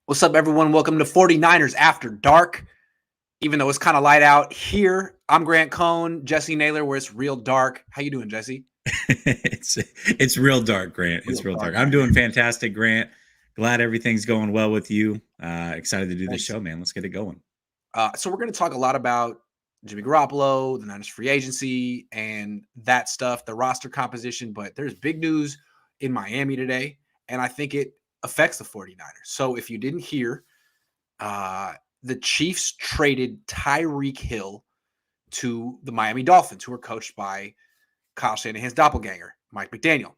What's up, everyone? Welcome to 49ers After Dark. Even though it's kind of light out here, I'm Grant Cohn, Jessie Naylor, where it's real dark. How you doing, Jesse? it's real dark, Grant. It's Real real dark. dark. I'm doing fantastic, Grant. Glad everything's going well with you. Excited to do this Thanks. show, man. Let's get it going. So we're going to talk a lot about Jimmy Garoppolo, the Niners free agency, and that stuff, the roster composition. But there's big news in Miami today, and I think it affects the 49ers. So if you didn't hear, the Chiefs traded Tyreek Hill to the Miami Dolphins, who are coached by Kyle Shanahan's doppelganger, Mike McDaniel.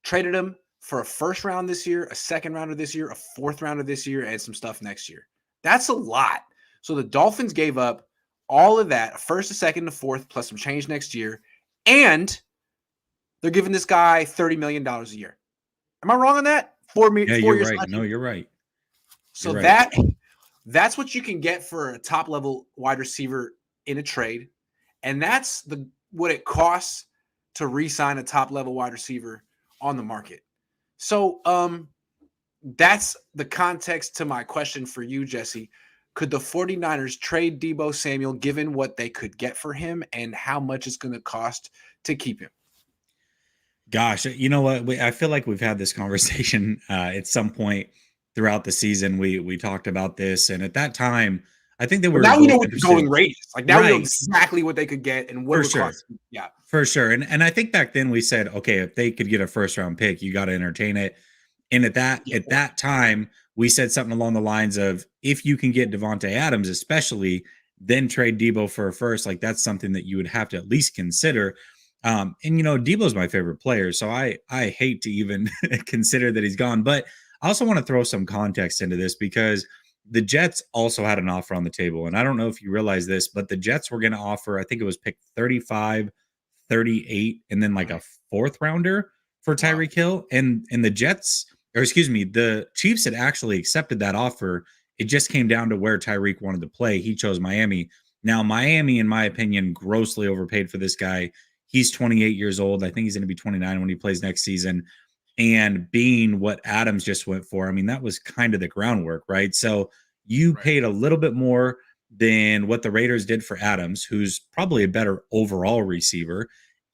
Traded him for a first round this year, a second rounder this year, a fourth rounder this year, and some stuff next year. That's a lot. So the Dolphins gave up all of that, a first, a second, a fourth, plus some change next year, and they're giving this guy $30 million a year. Am I wrong on that? Yeah, 4 you're years. right. No, you're right. So You're right. that's what you can get for a top level wide receiver in a trade, and that's what it costs to re-sign a top level wide receiver on the market. So that's the context to my question for you, Jesse. Could the 49ers trade Deebo Samuel given what they could get for him and how much it's going to cost to keep him? Gosh, you know what? I feel like we've had this conversation at some point throughout the season. We talked about this, and at that time, I think that we But were now we know both what the interested. going rate is. Like now we know Right, exactly what they could get and what for it would sure. cost. Yeah. For sure. And I think back then we said, okay, if they could get a first round pick, you got to entertain it. And at that time, we said something along the lines of if you can get Devontae Adams, especially, then trade Deebo for a first, like that's something that you would have to at least consider. And Debo's my favorite player, so I hate to even consider that he's gone. But I also want to throw some context into this because the Jets also had an offer on the table. And I don't know if you realize this, but the Jets were going to offer, I think it was pick 35, 38, and then like a fourth rounder for Wow. Tyreek Hill. And the Jets, or excuse me, the Chiefs had actually accepted that offer. It just came down to where Tyreek wanted to play. He chose Miami. Now, Miami, in my opinion, grossly overpaid for this guy. He's 28 years old. I think he's going to be 29 when he plays next season. And being what Adams just went for, I mean, that was kind of the groundwork, right? So you Right. paid a little bit more than what the Raiders did for Adams, who's probably a better overall receiver.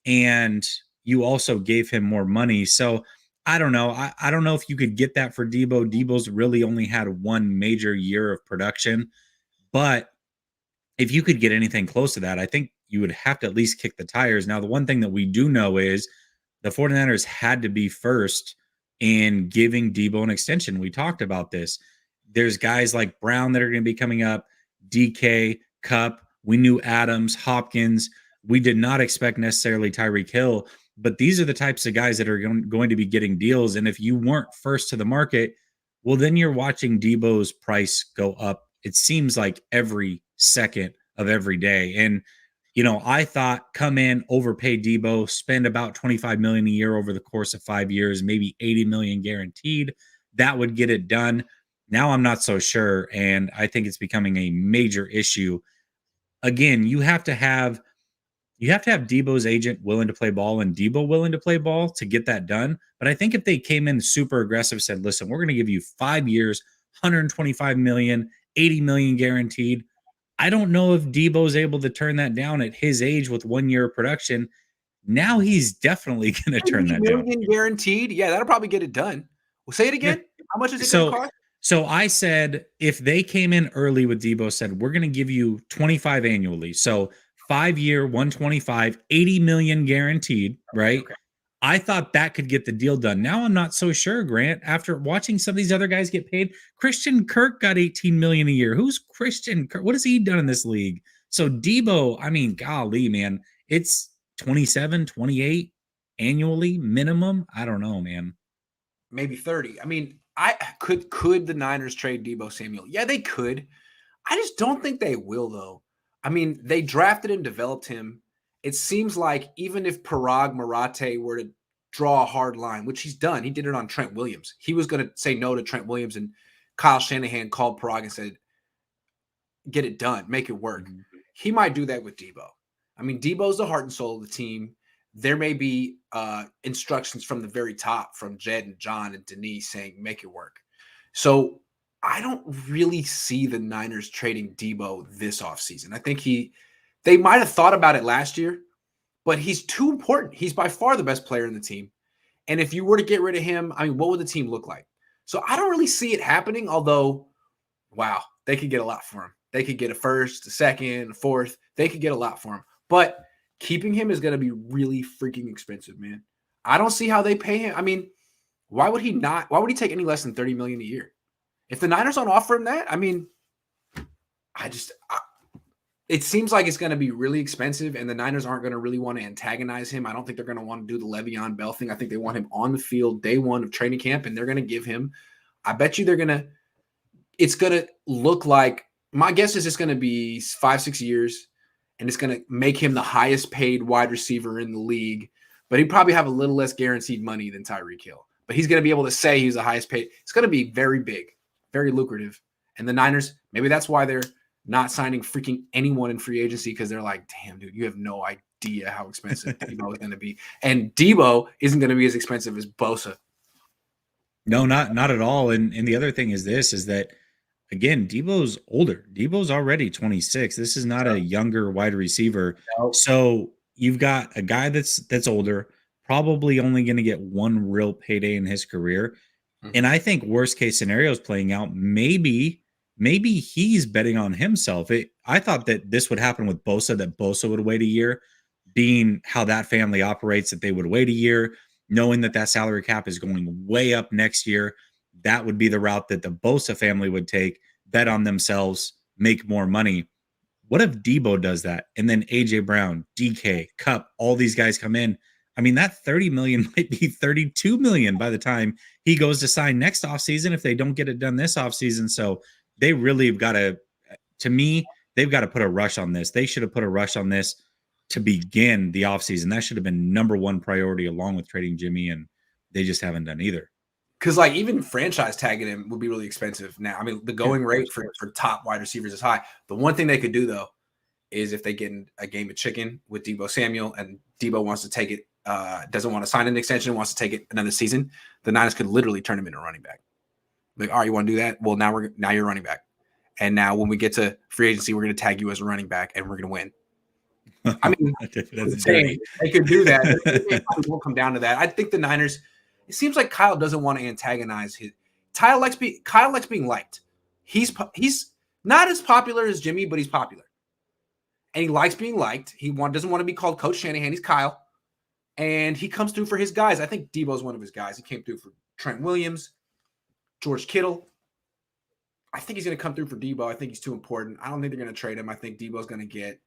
And you also gave him more money. So I don't know. I don't know if you could get that for Deebo. Deebo's really only had one major year of production. But if you could get anything close to that, I think you would have to at least kick the tires. Now, the one thing that we do know is the 49ers had to be first in giving Deebo an extension. We talked about this. There's guys like Brown that are going to be coming up, DK, Cup. We knew Adams, Hopkins. We did not expect necessarily Tyreek Hill, but these are the types of guys that are going to be getting deals. And if you weren't first to the market, well, then you're watching Deebo's price go up. It seems like every second of every day. And I thought come in, overpay Deebo, spend about 25 million a year over the course of 5 years, maybe 80 million guaranteed. That would get it done. Now I'm not so sure, and I think it's becoming a major issue. Again, you have to have Deebo's agent willing to play ball and Deebo willing to play ball to get that done. But I think if they came in super aggressive, said, listen, we're going to give you 5 years, 125 million, 80 million guaranteed. I don't know if Deebo's able to turn that down at his age with 1 year of production. Now he's definitely going to turn 80 that down. million guaranteed. Yeah, that'll probably get it done. Well, say it Yeah. again. How much is it going to So cost? so I said if they came in early with Deebo, said we're going to give you 25 annually. So 5 year, 125, 80 million guaranteed, right? Okay. I thought that could get the deal done. Now I'm not so sure, Grant. After watching some of these other guys get paid, Christian Kirk got 18 million a year. Who's Christian Kirk? What has he done in this league? So Deebo, I mean, golly, man, it's 27, 28 annually minimum. I don't know, man. Maybe 30. I mean, I could the Niners trade Deebo Samuel? Yeah, they could. I just don't think they will, though. I mean, they drafted and developed him. It seems like even if Parag Marate were to draw a hard line, which he's done, he did it on Trent Williams. He was going to say no to Trent Williams, and Kyle Shanahan called Parag and said, get it done, make it work. Mhm. He might do that with Deebo. I mean, Deebo's the heart and soul of the team. There may be instructions from the very top from Jed and John and Denise saying, make it work. So I don't really see the Niners trading Deebo this offseason. I think they might have thought about it last year, but he's too important. He's by far the best player in the team. And if you were to get rid of him, I mean, what would the team look like? So I don't really see it happening, although, wow, they could get a lot for him. They could get a first, a second, a fourth. They could get a lot for him. But keeping him is going to be really freaking expensive, man. I don't see how they pay him. I mean, why would he take any less than $30 million a year? If the Niners don't offer him that, I mean, it seems like it's going to be really expensive, and the Niners aren't going to really want to antagonize him. I don't think they're going to want to do the Le'Veon Bell thing. I think they want him on the field day one of training camp, and they're going to give him – I bet you it's going to look like – my guess is it's going to be 5-6 years, and it's going to make him the highest paid wide receiver in the league, but he'd probably have a little less guaranteed money than Tyreek Hill. But he's going to be able to say he's the highest paid. It's going to be very big, very lucrative. And the Niners, maybe that's why they're not signing freaking anyone in free agency, because they're like, damn, dude, you have no idea how expensive Deebo is going to be. And Deebo isn't going to be as expensive as Bosa. No, not at all. And the other thing is that, again, Deebo's older. Deebo's already 26. This is not a younger wide receiver. No. So you've got a guy that's older, probably only going to get one real payday in his career. Mm-hmm. And I think worst case scenario is playing out. Maybe he's betting on himself. I thought that this would happen with Bosa, that Bosa would wait a year, being how that family operates, that they would wait a year, knowing that salary cap is going way up next year. That would be the route that the Bosa family would take, bet on themselves, make more money. What if Deebo does that? And then A.J. Brown, DK, Kupp, all these guys come in. I mean, that $30 million might be $32 million by the time he goes to sign next offseason if they don't get it done this offseason. So they really have got to me, they've got to put a rush on this. They should have put a rush on this to begin the offseason. That should have been number one priority along with trading Jimmy, and they just haven't done either. Because, like, even franchise tagging him would be really expensive now. I mean, the going rate for top wide receivers is high. The one thing they could do, though, is if they get in a game of chicken with Deebo Samuel and Deebo wants to take it, doesn't want to sign an extension, wants to take it another season, the Niners could literally turn him into a running back. Like, all right, you want to do that? Well, now you're running back. And now when we get to free agency, we're going to tag you as a running back, and we're going to win. I mean, they could do that. It probably won't come down to that. I think the Niners – it seems like Kyle doesn't want to antagonize his. Kyle likes being liked. He's not as popular as Jimmy, but he's popular, and he likes being liked. He doesn't want to be called Coach Shanahan. He's Kyle, and he comes through for his guys. I think Deebo's one of his guys. He came through for Trent Williams, George Kittle. I think he's going to come through for Deebo. I think he's too important. I don't think they're going to trade him. I think Deebo's going to get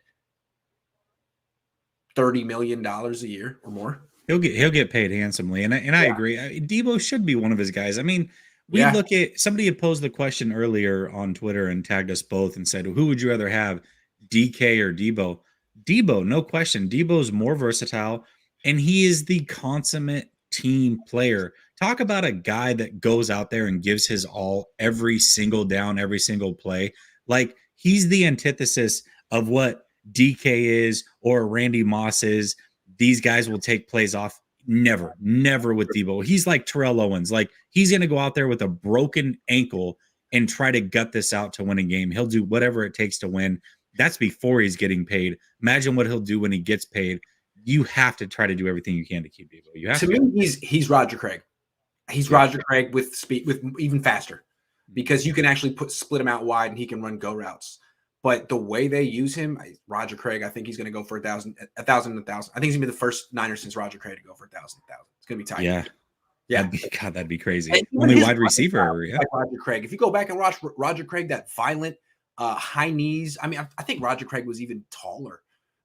$30 million a year or more. He'll get paid handsomely, and I agree. Deebo should be one of his guys. I mean, look at somebody had posed the question earlier on Twitter and tagged us both and said, "Who would you rather have, DK or Deebo?" Deebo, no question. Deebo's more versatile, and he is the consummate team player. Talk about a guy that goes out there and gives his all every single down, every single play. Like, he's the antithesis of what DK is or Randy Moss is. These guys will take plays off. Never with Deebo. He's like Terrell Owens. Like, he's going to go out there with a broken ankle and try to gut this out to win a game. He'll do whatever it takes to win. That's before he's getting paid. Imagine what he'll do when he gets paid. You have to try to do everything you can to keep Deebo. You have to. To me, he's Roger Craig. He's Roger Craig with speed, with even faster, because you can actually split him out wide and he can run go routes. But the way they use him, Roger Craig, I think he's going to go for 1,000. I think he's going to be the first Niner since Roger Craig to go for 1,000. It's going to be tight. Yeah. That'd be crazy. Only wide receiver. Yeah. Like Roger Craig. If you go back and watch Roger Craig, that violent high knees. I mean, I think Roger Craig was even taller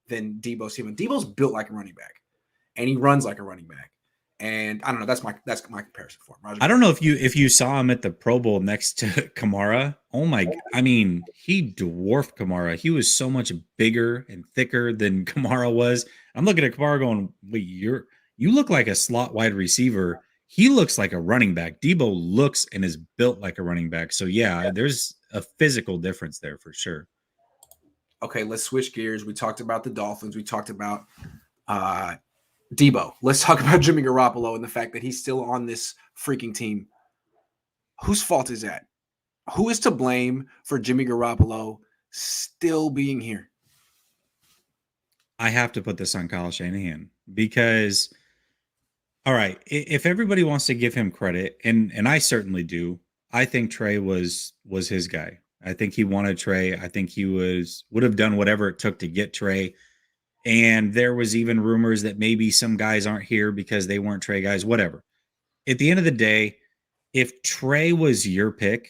than Deebo Samuel. Deebo's built like a running back, and he runs like a running back. And I don't know. That's my comparison for him. I don't know if you saw him at the Pro Bowl next to Kamara. Oh my! I mean, he dwarfed Kamara. He was so much bigger and thicker than Kamara was. I'm looking at Kamara going, "Wait, you look like a slot wide receiver. He looks like a running back. Deebo looks and is built like a running back." So yeah, there's a physical difference there for sure. Okay, let's switch gears. We talked about the Dolphins. We talked about Deebo. Let's talk about Jimmy Garoppolo and the fact that he's still on this freaking team. Whose fault is that? Who is to blame for Jimmy Garoppolo still being here? I have to put this on Kyle Shanahan because, all right, if everybody wants to give him credit, and I certainly do, I think Trey was his guy. I think he wanted Trey. I think he would have done whatever it took to get Trey. And there was even rumors that maybe some guys aren't here because they weren't Trey guys, whatever. At the end of the day, if Trey was your pick,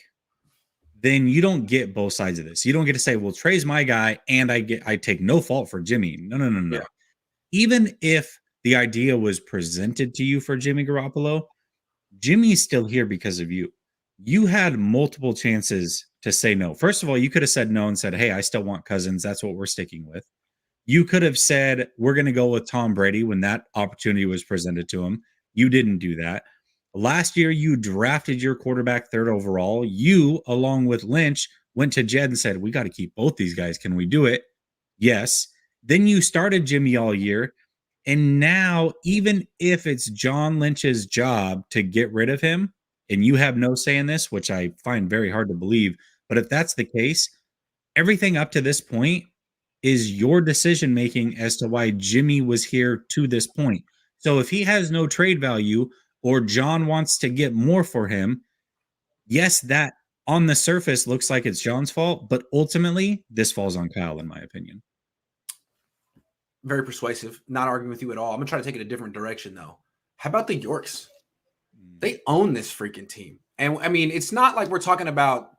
then you don't get both sides of this. You don't get to say, well, Trey's my guy, and I take no fault for Jimmy. No, no, no, no. Yeah. Even if the idea was presented to you for Jimmy Garoppolo, Jimmy's still here because of you. You had multiple chances to say no. First of all, you could have said no and said, hey, I still want Cousins. That's what we're sticking with. You could have said, we're going to go with Tom Brady when that opportunity was presented to him. You didn't do that. Last year, you drafted your quarterback third overall. You, along with Lynch, went to Jed and said, we got to keep both these guys. Can we do it? Yes. Then you started Jimmy all year. And now, even if it's John Lynch's job to get rid of him, and you have no say in this, which I find very hard to believe, but if that's the case, everything up to this point is your decision making as to why Jimmy was here to this point. So if he has no trade value or John wants to get more for him, yes, that on the surface looks like it's John's fault, but ultimately this falls on Kyle, in my opinion. Very persuasive. Not arguing with you at all. I'm going to try to take it a different direction, though. How about the Yorks? They own this freaking team. And I mean, it's not like we're talking about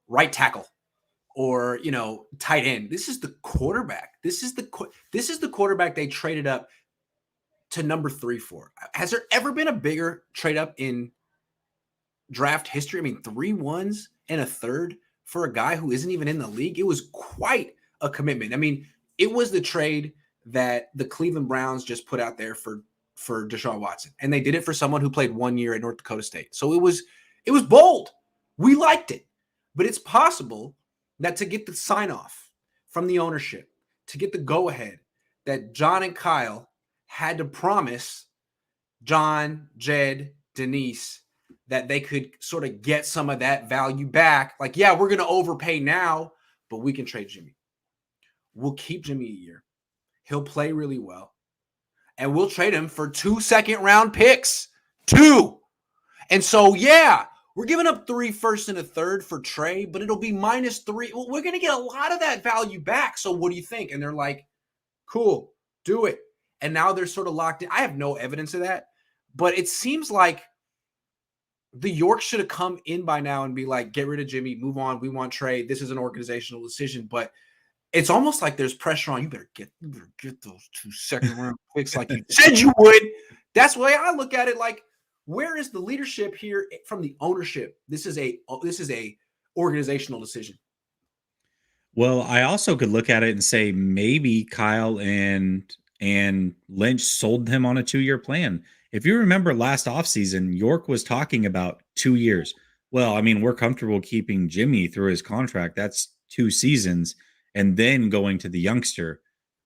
right tackle or, tight end. This is the quarterback. This is the quarterback they traded up to number 3 for. Has there ever been a bigger trade up in draft history? I mean, 3 ones and a third for a guy who isn't even in the league. It was quite a commitment. I mean, it was the trade that the Cleveland Browns just put out there for Deshaun Watson. And they did it for someone who played 1 year at North Dakota State. So it was bold. We liked it. But it's possible that to get the sign off from the ownership, to get the go ahead, that John and Kyle had to promise John, Jed, Denise that they could sort of get some of that value back. Like, yeah, we're going to overpay now, but we can trade Jimmy. We'll keep Jimmy a year. He'll play really well. And we'll trade him for 2 second-round picks. 2. And so, yeah, we're giving up 3 first and a third for Trey, but it'll be -3. Well, we're going to get a lot of that value back. So what do you think? And they're like, cool, do it. And now they're sort of locked in. I have no evidence of that, but it seems like the York should have come in by now and be like, get rid of Jimmy, move on. We want Trey. This is an organizational decision, but it's almost like there's pressure on you. Better get those 2 second-round picks like you said you would. That's the way I look at it. Like, where is the leadership here from the ownership? This is a organizational decision. Well, I also could look at it and say maybe Kyle and Lynch sold him on a 2-year plan. If you remember last offseason, York was talking about 2 years. Well, I mean, we're comfortable keeping Jimmy through his contract. That's 2 seasons. And then going to the youngster.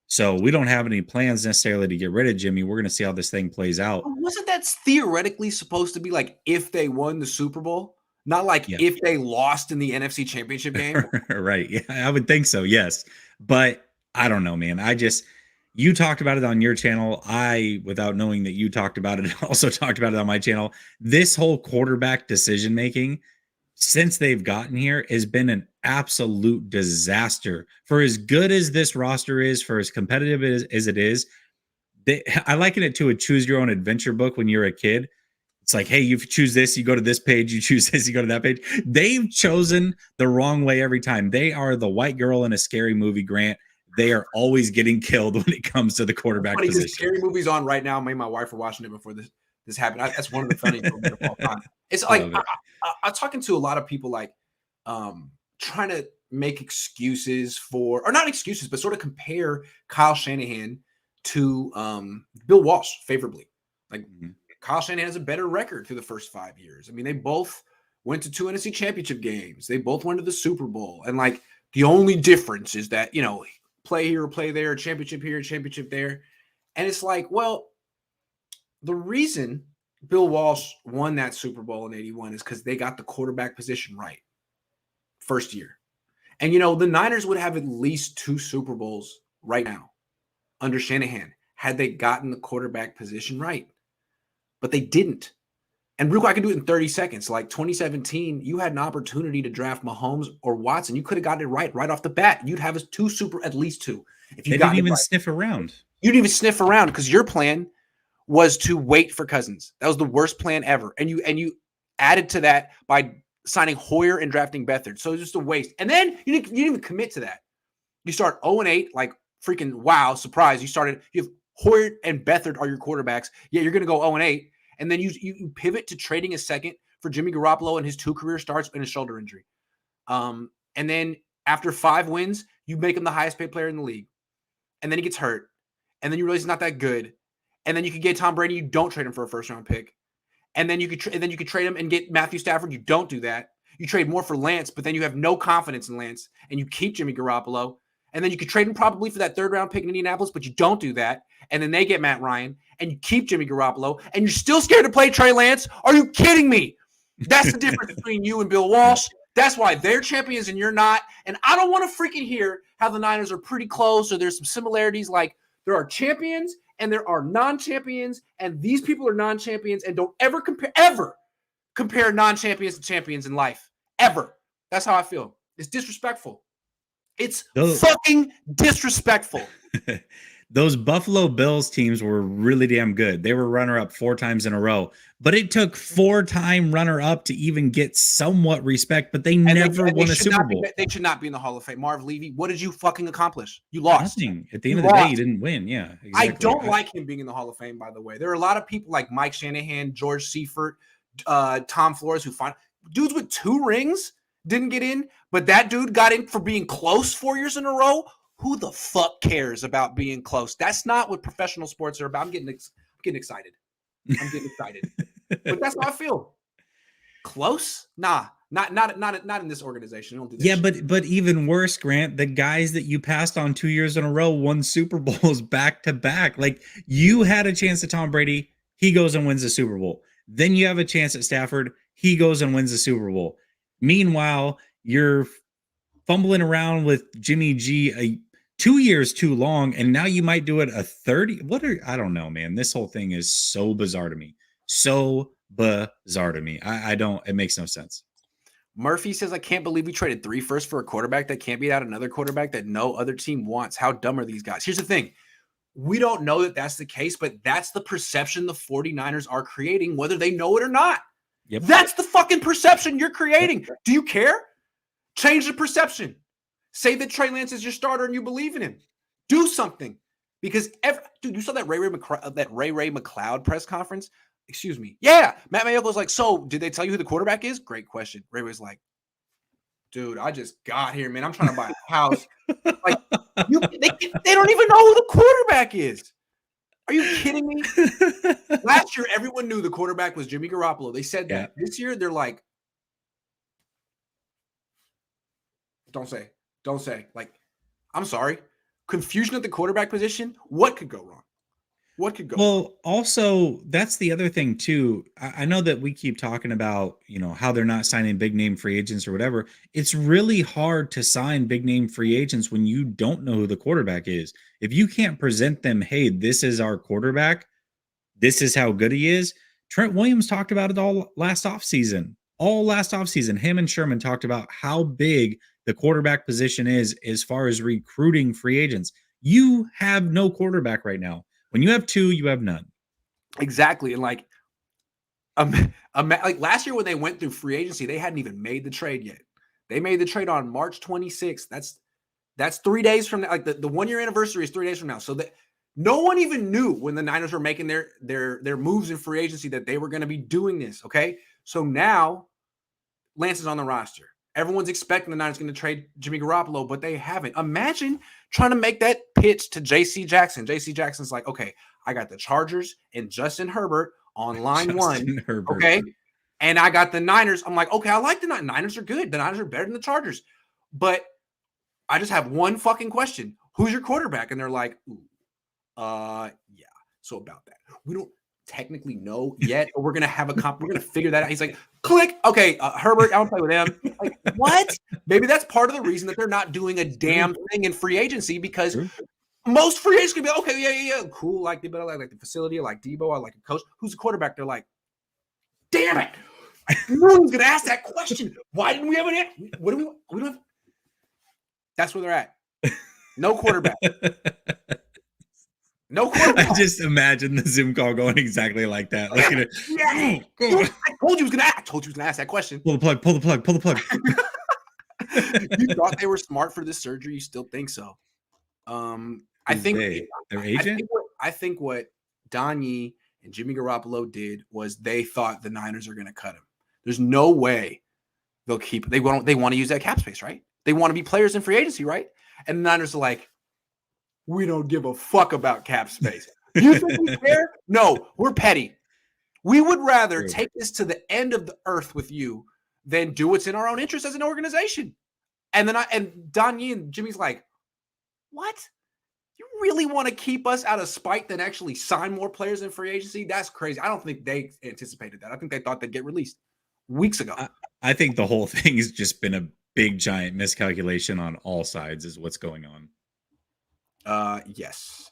So we don't have any plans necessarily to get rid of Jimmy. We're going to see how this thing plays out. Wasn't that theoretically supposed to be like if they won the Super Bowl? Not like Yeah. if they lost in the NFC Championship game? Right. Yeah, I would think so. Yes. But I don't know, man. You talked about it on your channel. Without knowing that you talked about it, also talked about it on my channel. This whole quarterback decision making since they've gotten here has been an absolute disaster. For as good as this roster is, for as competitive as it is, I liken it to a choose your own adventure book when you're a kid. It's like, hey, you choose this, you go to this page, you choose this, you go to that page. They've chosen the wrong way every time. They are the white girl in a scary movie, Grant. They are always getting killed when it comes to the quarterback position. Scary movie's on right now. Me and my wife were watching it before this happened. That's one of the funny movies of all time. It's like I'm talking to a lot of people like trying to make excuses for, or not excuses, but sort of compare Kyle Shanahan to Bill Walsh favorably. Like Kyle Shanahan has a better record through the first 5 years. I mean, they both went to 2 NFC championship games. They both went to the Super Bowl. And like the only difference is that, play here or play there, championship here, championship there. And it's like, well, the reason Bill Walsh won that Super Bowl in 81 is because they got the quarterback position right. first year. And, you know, the Niners would have at least 2 Super Bowls right now under Shanahan had they gotten the quarterback position right. But they didn't. And real quick, I can do it in 30 seconds. Like 2017, you had an opportunity to draft Mahomes or Watson. You could have gotten it right off the bat. You'd have at least 2. If you They didn't even sniff around. You didn't even sniff around because your plan was to wait for Cousins. That was the worst plan ever. And you added to that by signing Hoyer and drafting Beathard. So it was just a waste. And then you didn't even commit to that. You start 0-8, like freaking wow, surprise. You have Hoyer and Beathard are your quarterbacks. Yeah, you're going to go 0-8. And then you pivot to trading a second for Jimmy Garoppolo and his 2 career starts and a shoulder injury. And then after 5 wins, you make him the highest paid player in the league. And then he gets hurt. And then you realize he's not that good. And then you could get Tom Brady. You don't trade him for a first round pick. And then you could trade him and get Matthew Stafford. You don't do that. You trade more for Lance, but then you have no confidence in Lance. And you keep Jimmy Garoppolo. And then you could trade him probably for that 3rd round pick in Indianapolis, but you don't do that. And then they get Matt Ryan, and you keep Jimmy Garoppolo, and you're still scared to play Trey Lance? Are you kidding me? That's the difference between you and Bill Walsh. That's why they're champions and you're not. And I don't want to freaking hear how the Niners are pretty close or there's some similarities. Like there are champions and there are non-champions, and these people are non-champions, and don't ever compare non-champions to champions in life. Ever. That's how I feel. It's disrespectful. It's fucking disrespectful. Those Buffalo Bills teams were really damn good. They were runner-up 4 times in a row. But it took 4-time runner-up to even get somewhat respect, but they never won a Super Bowl. They should not be in the Hall of Fame. Marv Levy, what did you fucking accomplish? You lost. Nothing. At the end of the day, you didn't win. Yeah, exactly. I don't like him being in the Hall of Fame, by the way. There are a lot of people like Mike Shanahan, George Seifert, Tom Flores, who find dudes with 2 rings didn't get in, but that dude got in for being close 4 years in a row. Who the fuck cares about being close? That's not what professional sports are about. I'm getting excited. I'm getting excited. But that's how I feel. Close? Nah. Not in this organization. Don't do this. Yeah, but even worse, Grant, the guys that you passed on 2 years in a row won Super Bowls back to back. Like you had a chance at Tom Brady, he goes and wins the Super Bowl. Then you have a chance at Stafford, he goes and wins the Super Bowl. Meanwhile, you're fumbling around with Jimmy G 2 years too long, and now you might do it a 30. I don't know, man. This whole thing is so bizarre to me. It makes no sense. Murphy says, I can't believe we traded 3 firsts for a quarterback that can't beat out another quarterback that no other team wants. How dumb are these guys? Here's the thing. We don't know that that's the case, but that's the perception the 49ers are creating, whether they know it or not. Yep. That's the fucking perception you're creating. Do you care? Change the perception. Say that Trey Lance is your starter and you believe in him. Do something. Because, dude, you saw that Ray Ray McLeod press conference? Excuse me. Yeah. Matt Mayock was like, so did they tell you who the quarterback is? Great question. Ray was like, dude, I just got here, man. I'm trying to buy a house. Like, they don't even know who the quarterback is. Are you kidding me? Last year, everyone knew the quarterback was Jimmy Garoppolo. They said that. Yeah. This year, they're like, don't say. Like, I'm sorry. Confusion at the quarterback position. What could go wrong? Well, also, that's the other thing, too. I know that we keep talking about, how they're not signing big name free agents or whatever. It's really hard to sign big name free agents when you don't know who the quarterback is. If you can't present them, hey, this is our quarterback, this is how good he is. Trent Williams talked about it all last offseason. Him and Sherman talked about how big the quarterback position is as far as recruiting free agents. You have no quarterback right now. When you have 2, you have none. Exactly. And like last year when they went through free agency, they hadn't even made the trade yet. They made the trade on March 26th. That's 3 days from now. Like the 1-year anniversary is 3 days from now. So that no one even knew when the Niners were making their moves in free agency that they were going to be doing this. Okay. So now Lance is on the roster. Everyone's expecting the Niners going to trade Jimmy Garoppolo, but they haven't. Imagine trying to make that pitch to J.C. Jackson. J.C. Jackson's like, okay, I got the Chargers and Justin Herbert on line 1. Okay. And I got the Niners. I'm like, okay, I like the Niners. Niners are good. The Niners are better than the Chargers. But I just have one fucking question. Who's your quarterback? And they're like, yeah. So about that. technically know yet, or we're gonna have a we're gonna figure that out. He's like, click, okay, Herbert, I don't play with him. Like, what? Maybe that's part of the reason that they're not doing a damn thing in free agency, because most free agents can be okay, yeah, cool, like they better like the facility, like Deebo, I like a coach. Who's the quarterback? They're like, damn it. No one's gonna ask that question. Why didn't we have an answer? What do we don't have? That's where they're at. No quarterback. No quarterback. I just imagine the Zoom call going exactly like that. Look at it. Yeah. I told you he was gonna ask that question. Pull the plug. You thought they were smart for this surgery? You still think so? I think their agent. I think what Donnie and Jimmy Garoppolo did was they thought the Niners are going to cut him. There's no way they'll keep. They want to use that cap space, right? They want to be players in free agency, right? And the Niners are like, we don't give a fuck about cap space. You think we care? No, we're petty. We would rather take this to the end of the earth with you than do what's in our own interest as an organization. And then Donnie and Jimmy's like, what? You really want to keep us out of spite than actually sign more players in free agency? That's crazy. I don't think they anticipated that. I think they thought they'd get released weeks ago. I think the whole thing has just been a big, giant miscalculation on all sides is what's going on. Yes.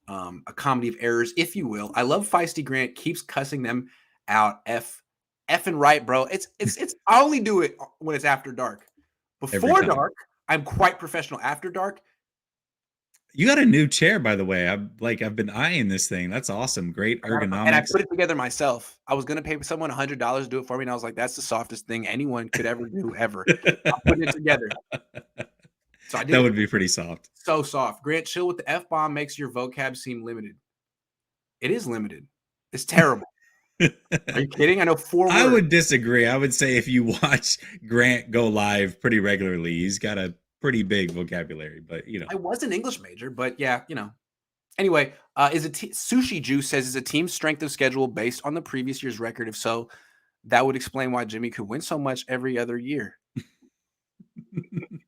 A comedy of errors, if you will. I love Feisty Grant, keeps cussing them out. Effing right, bro. It's I only do it when it's after dark. Before dark, I'm quite professional. After dark. You got a new chair, by the way. I've been eyeing this thing. That's awesome. Great ergonomics. And I put it together myself. I was gonna pay someone $100 to do it for me, and I was like, that's the softest thing anyone could ever do, ever. I'm putting it together. So I did. That would be pretty soft. So soft. Grant, chill with the F-bomb makes your vocab seem limited. It is limited. It's terrible. Are you kidding? I know 4 words. I would disagree. I would say if you watch Grant go live pretty regularly, he's got a pretty big vocabulary, but I was an English major, but yeah, Anyway, Sushi Juice says, is a team's strength of schedule based on the previous year's record? If so, that would explain why Jimmy could win so much every other year.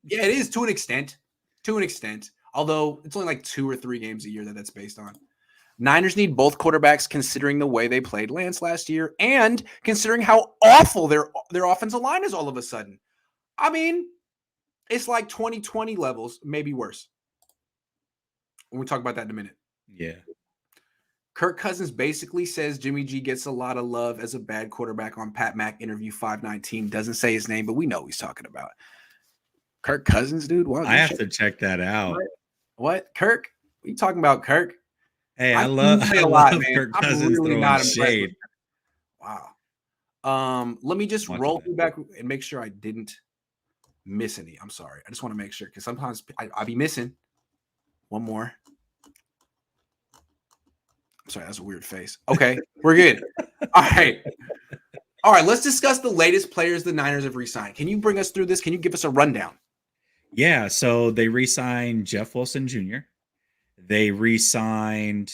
Yeah, it is to an extent. Although it's only like 2 or 3 games a year that's based on. Niners need both quarterbacks considering the way they played Lance last year and considering how awful their offensive line is all of a sudden. I mean, it's like 2020 levels, maybe worse. We'll talk about that in a minute. Yeah. Kirk Cousins basically says Jimmy G gets a lot of love as a bad quarterback on Pat Mack interview 519. Doesn't say his name, but we know who he's talking about. Kirk Cousins, dude. I have to check that out. What? Kirk? What are you talking about, Kirk? Hey, I love Kirk Cousins throwing shade. Wow. Let me just roll through back and make sure I didn't miss any. I'm sorry. I just want to make sure because sometimes I'll be missing. One more. I'm sorry, that's a weird face. Okay, we're good. All right. Let's discuss the latest players the Niners have re-signed. Can you bring us through this? Can you give us a rundown? Yeah, so they re-signed Jeff Wilson Jr. They re-signed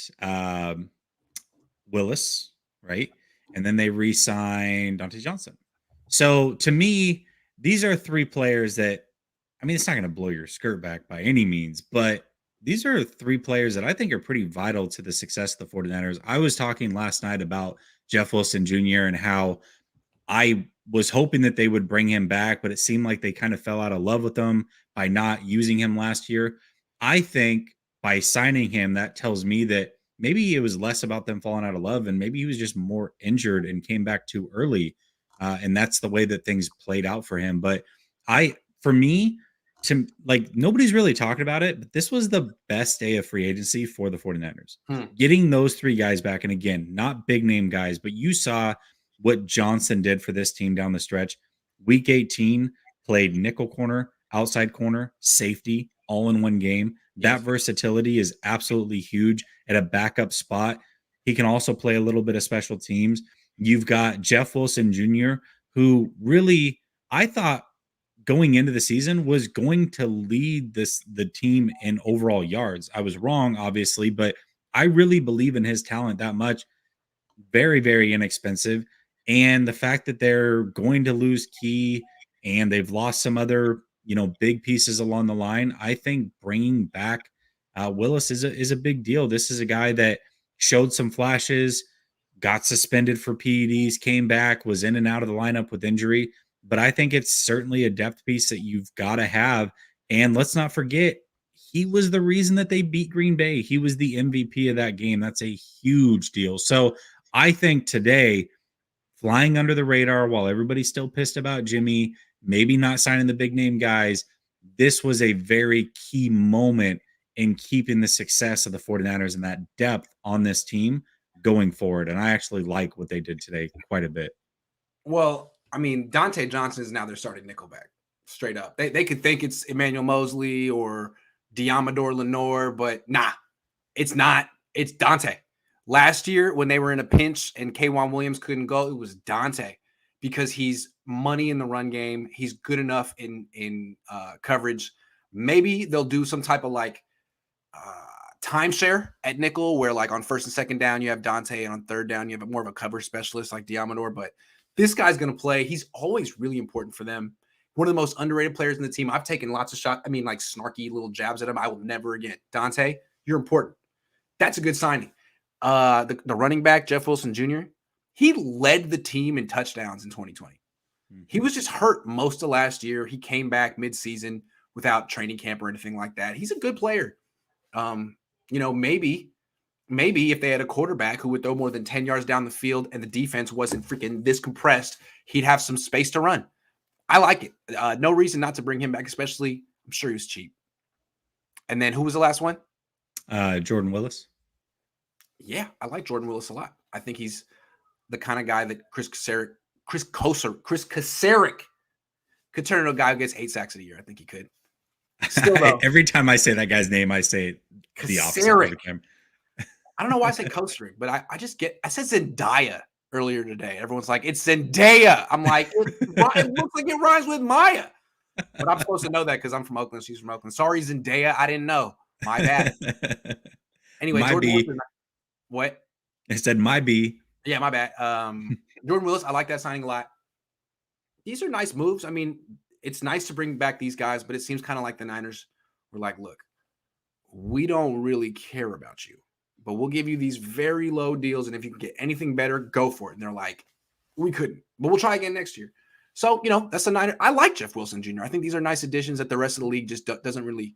Willis, right? And then they re-signed Dante Johnson. So to me, these are 3 players that, I mean, it's not going to blow your skirt back by any means, but these are 3 players that I think are pretty vital to the success of the 49ers. I was talking last night about Jeff Wilson Jr. and how I was hoping that they would bring him back, but it seemed like they kind of fell out of love with him by not using him last year. I think by signing him, that tells me that maybe it was less about them falling out of love and maybe he was just more injured and came back too early. And that's the way that things played out for him. But nobody's really talking about it, but this was the best day of free agency for the 49ers. Getting those 3 guys back. And again, not big name guys, but you saw what Johnson did for this team down the stretch. Week 18 played nickel corner, outside corner, safety, all in one game. That versatility is absolutely huge at a backup spot. He can also play a little bit of special teams. You've got Jeff Wilson Jr., who really, I thought going into the season was going to lead the team in overall yards. I was wrong, obviously, but I really believe in his talent that much. Very, very inexpensive. And the fact that they're going to lose Key and they've lost some other, big pieces along the line, I think bringing back Willis is a big deal. This is a guy that showed some flashes got suspended for PEDs, came back, was in and out of the lineup with injury. But I think it's certainly a depth piece that you've got to have. And let's not forget, he was the reason that they beat Green Bay. He was the MVP of that game. That's a huge deal. So I think today, flying under the radar while everybody's still pissed about Jimmy, maybe not signing the big name guys, this was a very key moment in keeping the success of the 49ers and that depth on this team going forward. And I actually like what they did today quite a bit. Well, I mean, Dante Johnson is now their starting nickelback, straight up. They could think it's Emmanuel Mosley or Diamador Lenore, but nah, it's not. It's Dante. Last year, when they were in a pinch and K'Wan Williams couldn't go, it was Dante because he's money in the run game. He's good enough in coverage. Maybe they'll do some type of like timeshare at nickel where like on first and second down, you have Dante, and on third down, you have more of a cover specialist like Diamador. But this guy's going to play. He's always really important for them. One of the most underrated players in the team. I've taken lots of shots. I mean, like snarky little jabs at him. I will never again. Dante, you're important. That's a good signing. The running back, Jeff Wilson Jr., he led the team in touchdowns in 2020. Mm-hmm. He was just hurt most of last year. He came back mid-season without training camp or anything like that. He's a good player. Maybe if they had a quarterback who would throw more than 10 yards down the field and the defense wasn't freaking this compressed, he'd have some space to run. I like it. No reason not to bring him back, especially I'm sure he was cheap. And then who was the last one? Jordan Willis. Yeah, I like Jordan Willis a lot. I think he's the kind of guy that Chris Kasarik could turn into a guy who gets 8 sacks a year. I think he could. Still, though, every time I say that guy's name, I say the opposite every time. I don't know why I say Kasarik, but I said Zendaya earlier today. Everyone's like, it's Zendaya. I'm like, it looks like it rhymes with Maya. But I'm supposed to know that because I'm from Oakland. She's from Oakland. Sorry, Zendaya. I didn't know. My bad. Anyway, Jordan Willis. What? I said my B. Yeah, my bad. Jordan Willis, I like that signing a lot. These are nice moves. I mean, it's nice to bring back these guys, but it seems kind of like the Niners were like, look, we don't really care about you, but we'll give you these very low deals. And if you can get anything better, go for it. And they're like, we couldn't, but we'll try again next year. So, that's the Niners. I like Jeff Wilson Jr. I think these are nice additions that the rest of the league just doesn't really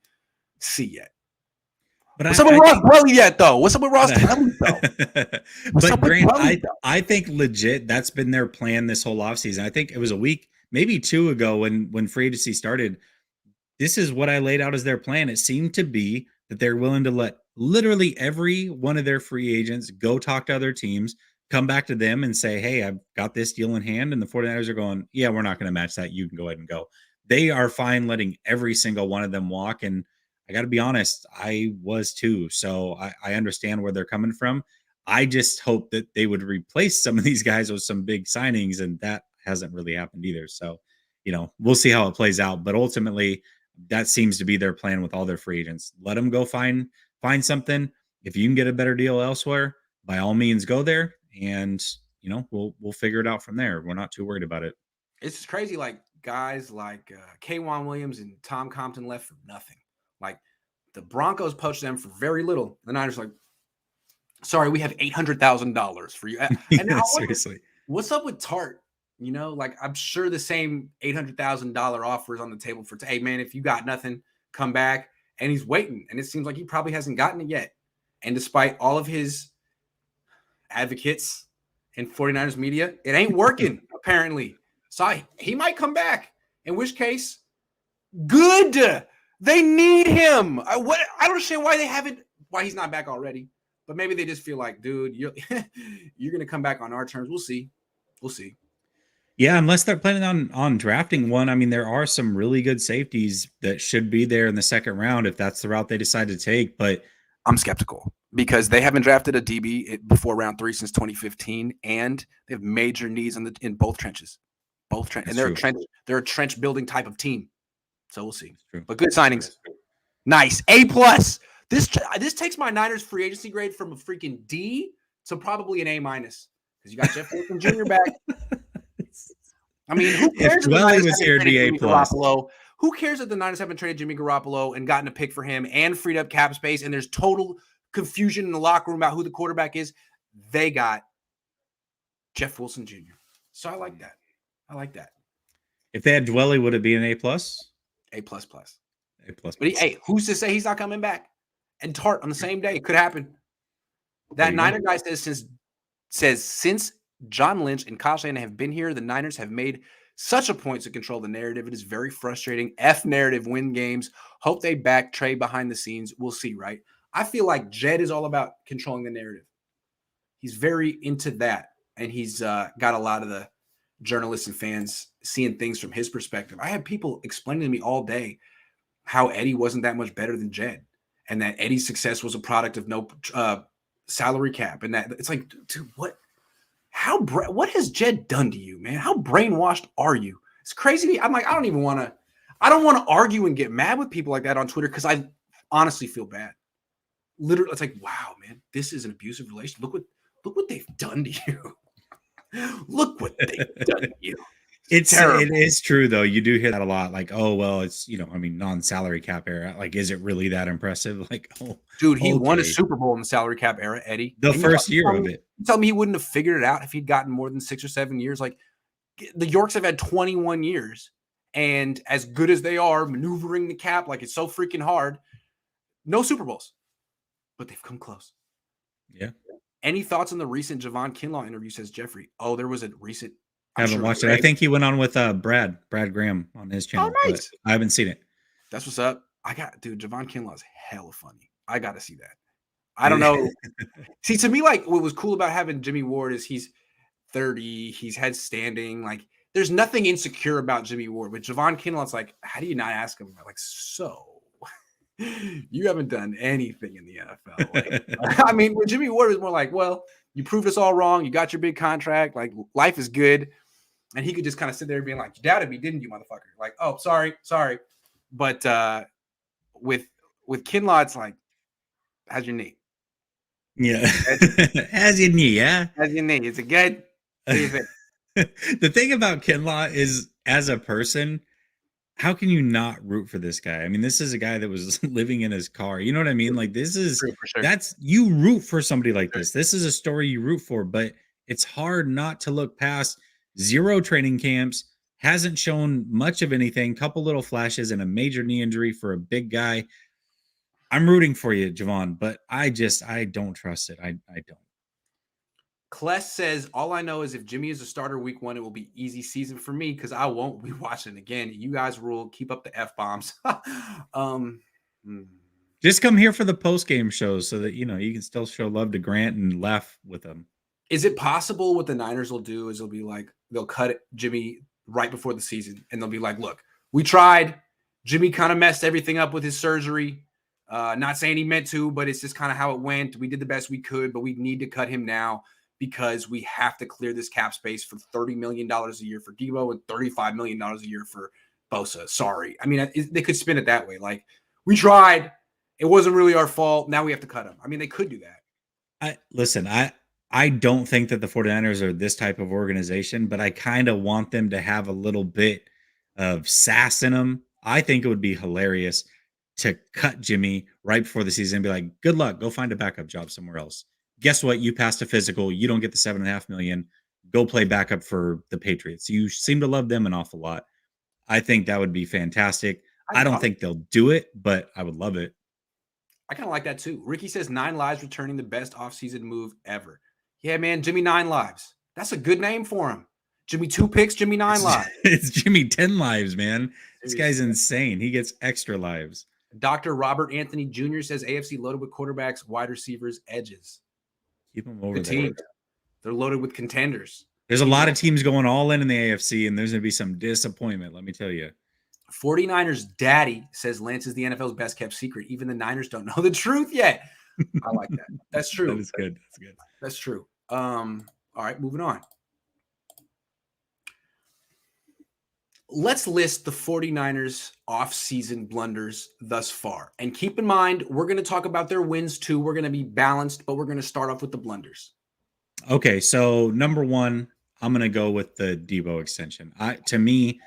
see yet. But what's up with Ross Dwelly yet, though? What's up with Ross Dwelly, though? But Grant, I think legit that's been their plan this whole offseason. I think it was a week, maybe 2 ago when free agency started. This is what I laid out as their plan. It seemed to be that they're willing to let literally every one of their free agents go talk to other teams, come back to them and say, hey, I've got this deal in hand. And the 49ers are going, yeah, we're not going to match that. You can go ahead and go. They are fine letting every single one of them walk. And I got to be honest, I was too. So I understand where they're coming from. I just hope that they would replace some of these guys with some big signings, and that hasn't really happened either. So, we'll see how it plays out. But ultimately, that seems to be their plan with all their free agents. Let them go find something. If you can get a better deal elsewhere, by all means, go there, and we'll figure it out from there. We're not too worried about it. It's just crazy, like guys like K'Wan Williams and Tom Compton left for nothing. Like the Broncos poached them for very little. The Niners are like, sorry, we have $800,000 for you. And yeah, seriously, what's up with Tart? Like I'm sure the same $800,000 offer is on the table for, hey man, if you got nothing, come back. And he's waiting. And it seems like he probably hasn't gotten it yet. And despite all of his advocates in 49ers media, it ain't working apparently. So he might come back. In which case, good. They need him. I don't understand why he's not back already. But maybe they just feel like, dude, you're going to come back on our terms. We'll see. Yeah, unless they're planning on drafting one. I mean, there are some really good safeties that should be there in the second round if that's the route they decide to take. But I'm skeptical because they haven't drafted a DB before round 3 since 2015, and they have major needs in both trenches. And they're a trench building type of team. So we'll see. But good signings. Nice. A+. This takes my Niners free agency grade from a freaking D to probably an A- because you got Jeff Wilson Jr. back. I mean, who cares? If Dwelly was here to be A+. Who cares if the Niners haven't traded Jimmy Garoppolo and gotten a pick for him and freed up cap space and there's total confusion in the locker room about who the quarterback is? They got Jeff Wilson Jr. So I like that. I like that. If they had Dwelly, would it be an A plus? A plus plus. A plus. But hey, who's to say he's not coming back? And Tart on the same day, it could happen. That Niner guy says since John Lynch and Kyle Shanahan have been here, the Niners have made such a point to control the narrative. It is very frustrating. F narrative, win games. Hope they back Trey behind the scenes. We'll see, right? I feel like Jed is all about controlling the narrative. He's very into that, and he's got a lot of the journalists and fans seeing things from his perspective. I had people explaining to me all day how Eddie wasn't that much better than Jed, and that Eddie's success was a product of no salary cap, and that it's like, dude, what has Jed done to you, man? How brainwashed are you? It's crazy. I'm like, I don't want to argue and get mad with people like that on Twitter because I honestly feel bad. Literally, it's like, wow, man, this is an abusive relationship. Look what they've done to you. Look what they've done to you. It is true though. You do hear that a lot. Like, oh well, it's non-salary cap era. Like, is it really that impressive? Like, oh, dude, he won a Super Bowl in the salary cap era, Eddie. The first year of it. You tell me he wouldn't have figured it out if he'd gotten more than 6 or 7 years. Like, the Yorks have had 21 years, and as good as they are maneuvering the cap, like it's so freaking hard. No Super Bowls, but they've come close. Yeah. Any thoughts on the recent Javon Kinlaw interview? Says Jeffrey. Oh, there was a recent. I haven't watched it. I think he went on with Brad Graham on his channel. Oh, nice. I haven't seen it. That's what's up. Javon Kinlaw is hella funny. I got to see that. I don't know. See, to me, like, what was cool about having Jimmy Ward is he's 30. He's had standing. Like, there's nothing insecure about Jimmy Ward. But Javon Kinlaw, it's like, how do you not ask him? Like, so you haven't done anything in the NFL. Like, I mean, with Jimmy Ward, is more like, well, you proved us all wrong. You got your big contract. Like, life is good. And he could just kind of sit there being like, you doubted me, didn't you, motherfucker? Like, oh, sorry. But with Kinlaw, it's like, how's your knee? Yeah. How's your knee, yeah? How's your knee? Is it good? The thing about Kinlaw is, as a person, how can you not root for this guy? I mean, this is a guy that was living in his car. You know what I mean? Like, this is, that's, you root for somebody like this. This is a story you root for, but it's hard not to look past 0 training camps, hasn't shown much of anything, couple little flashes, and a major knee injury for a big guy. I'm rooting for you, Javon, but I don't trust it. I don't. Kless says, all I know is if Jimmy is a starter week 1, it will be easy season for me because I won't be watching again. You guys rule. Keep up the F-bombs. Just come here for the post-game shows so that, you can still show love to Grant and laugh with them. Is it possible what the Niners will do is they'll cut Jimmy right before the season, and they'll be like, look, we tried. Jimmy kind of messed everything up with his surgery. Not saying he meant to, but it's just kind of how it went. We did the best we could, but we need to cut him now because we have to clear this cap space for $30 million a year for Deebo and $35 million a year for Bosa. Sorry. I mean, they could spin it that way. Like, we tried. It wasn't really our fault. Now we have to cut him. I mean, they could do that. I don't think that the 49ers are this type of organization, but I kind of want them to have a little bit of sass in them. I think it would be hilarious to cut Jimmy right before the season and be like, good luck, go find a backup job somewhere else. Guess what? You passed a physical. You don't get the $7.5 million. Go play backup for the Patriots. You seem to love them an awful lot. I think that would be fantastic. I don't think they'll do it, but I would love it. I kind of like that too. Ricky says 9 Lives returning the best offseason move ever. Yeah, man, Jimmy 9 Lives. That's a good name for him. Jimmy 2 picks, Jimmy 9 Lives. It's Jimmy 10 Lives, man. This guy's insane. He gets extra lives. Dr. Robert Anthony Jr. says AFC loaded with quarterbacks, wide receivers, edges. Keep them over there. They're loaded with contenders. There's a lot of teams going all in the AFC, and there's going to be some disappointment, let me tell you. 49ers daddy says Lance is the NFL's best kept secret. Even the Niners don't know the truth yet. I like that. That's true. That is good. That's good. That's true. All right, moving on. Let's list the 49ers off-season blunders thus far. And keep in mind, we're going to talk about their wins too. We're going to be balanced, but we're going to start off with the blunders. Okay, so number 1, I'm going to go with the Deebo extension. To me,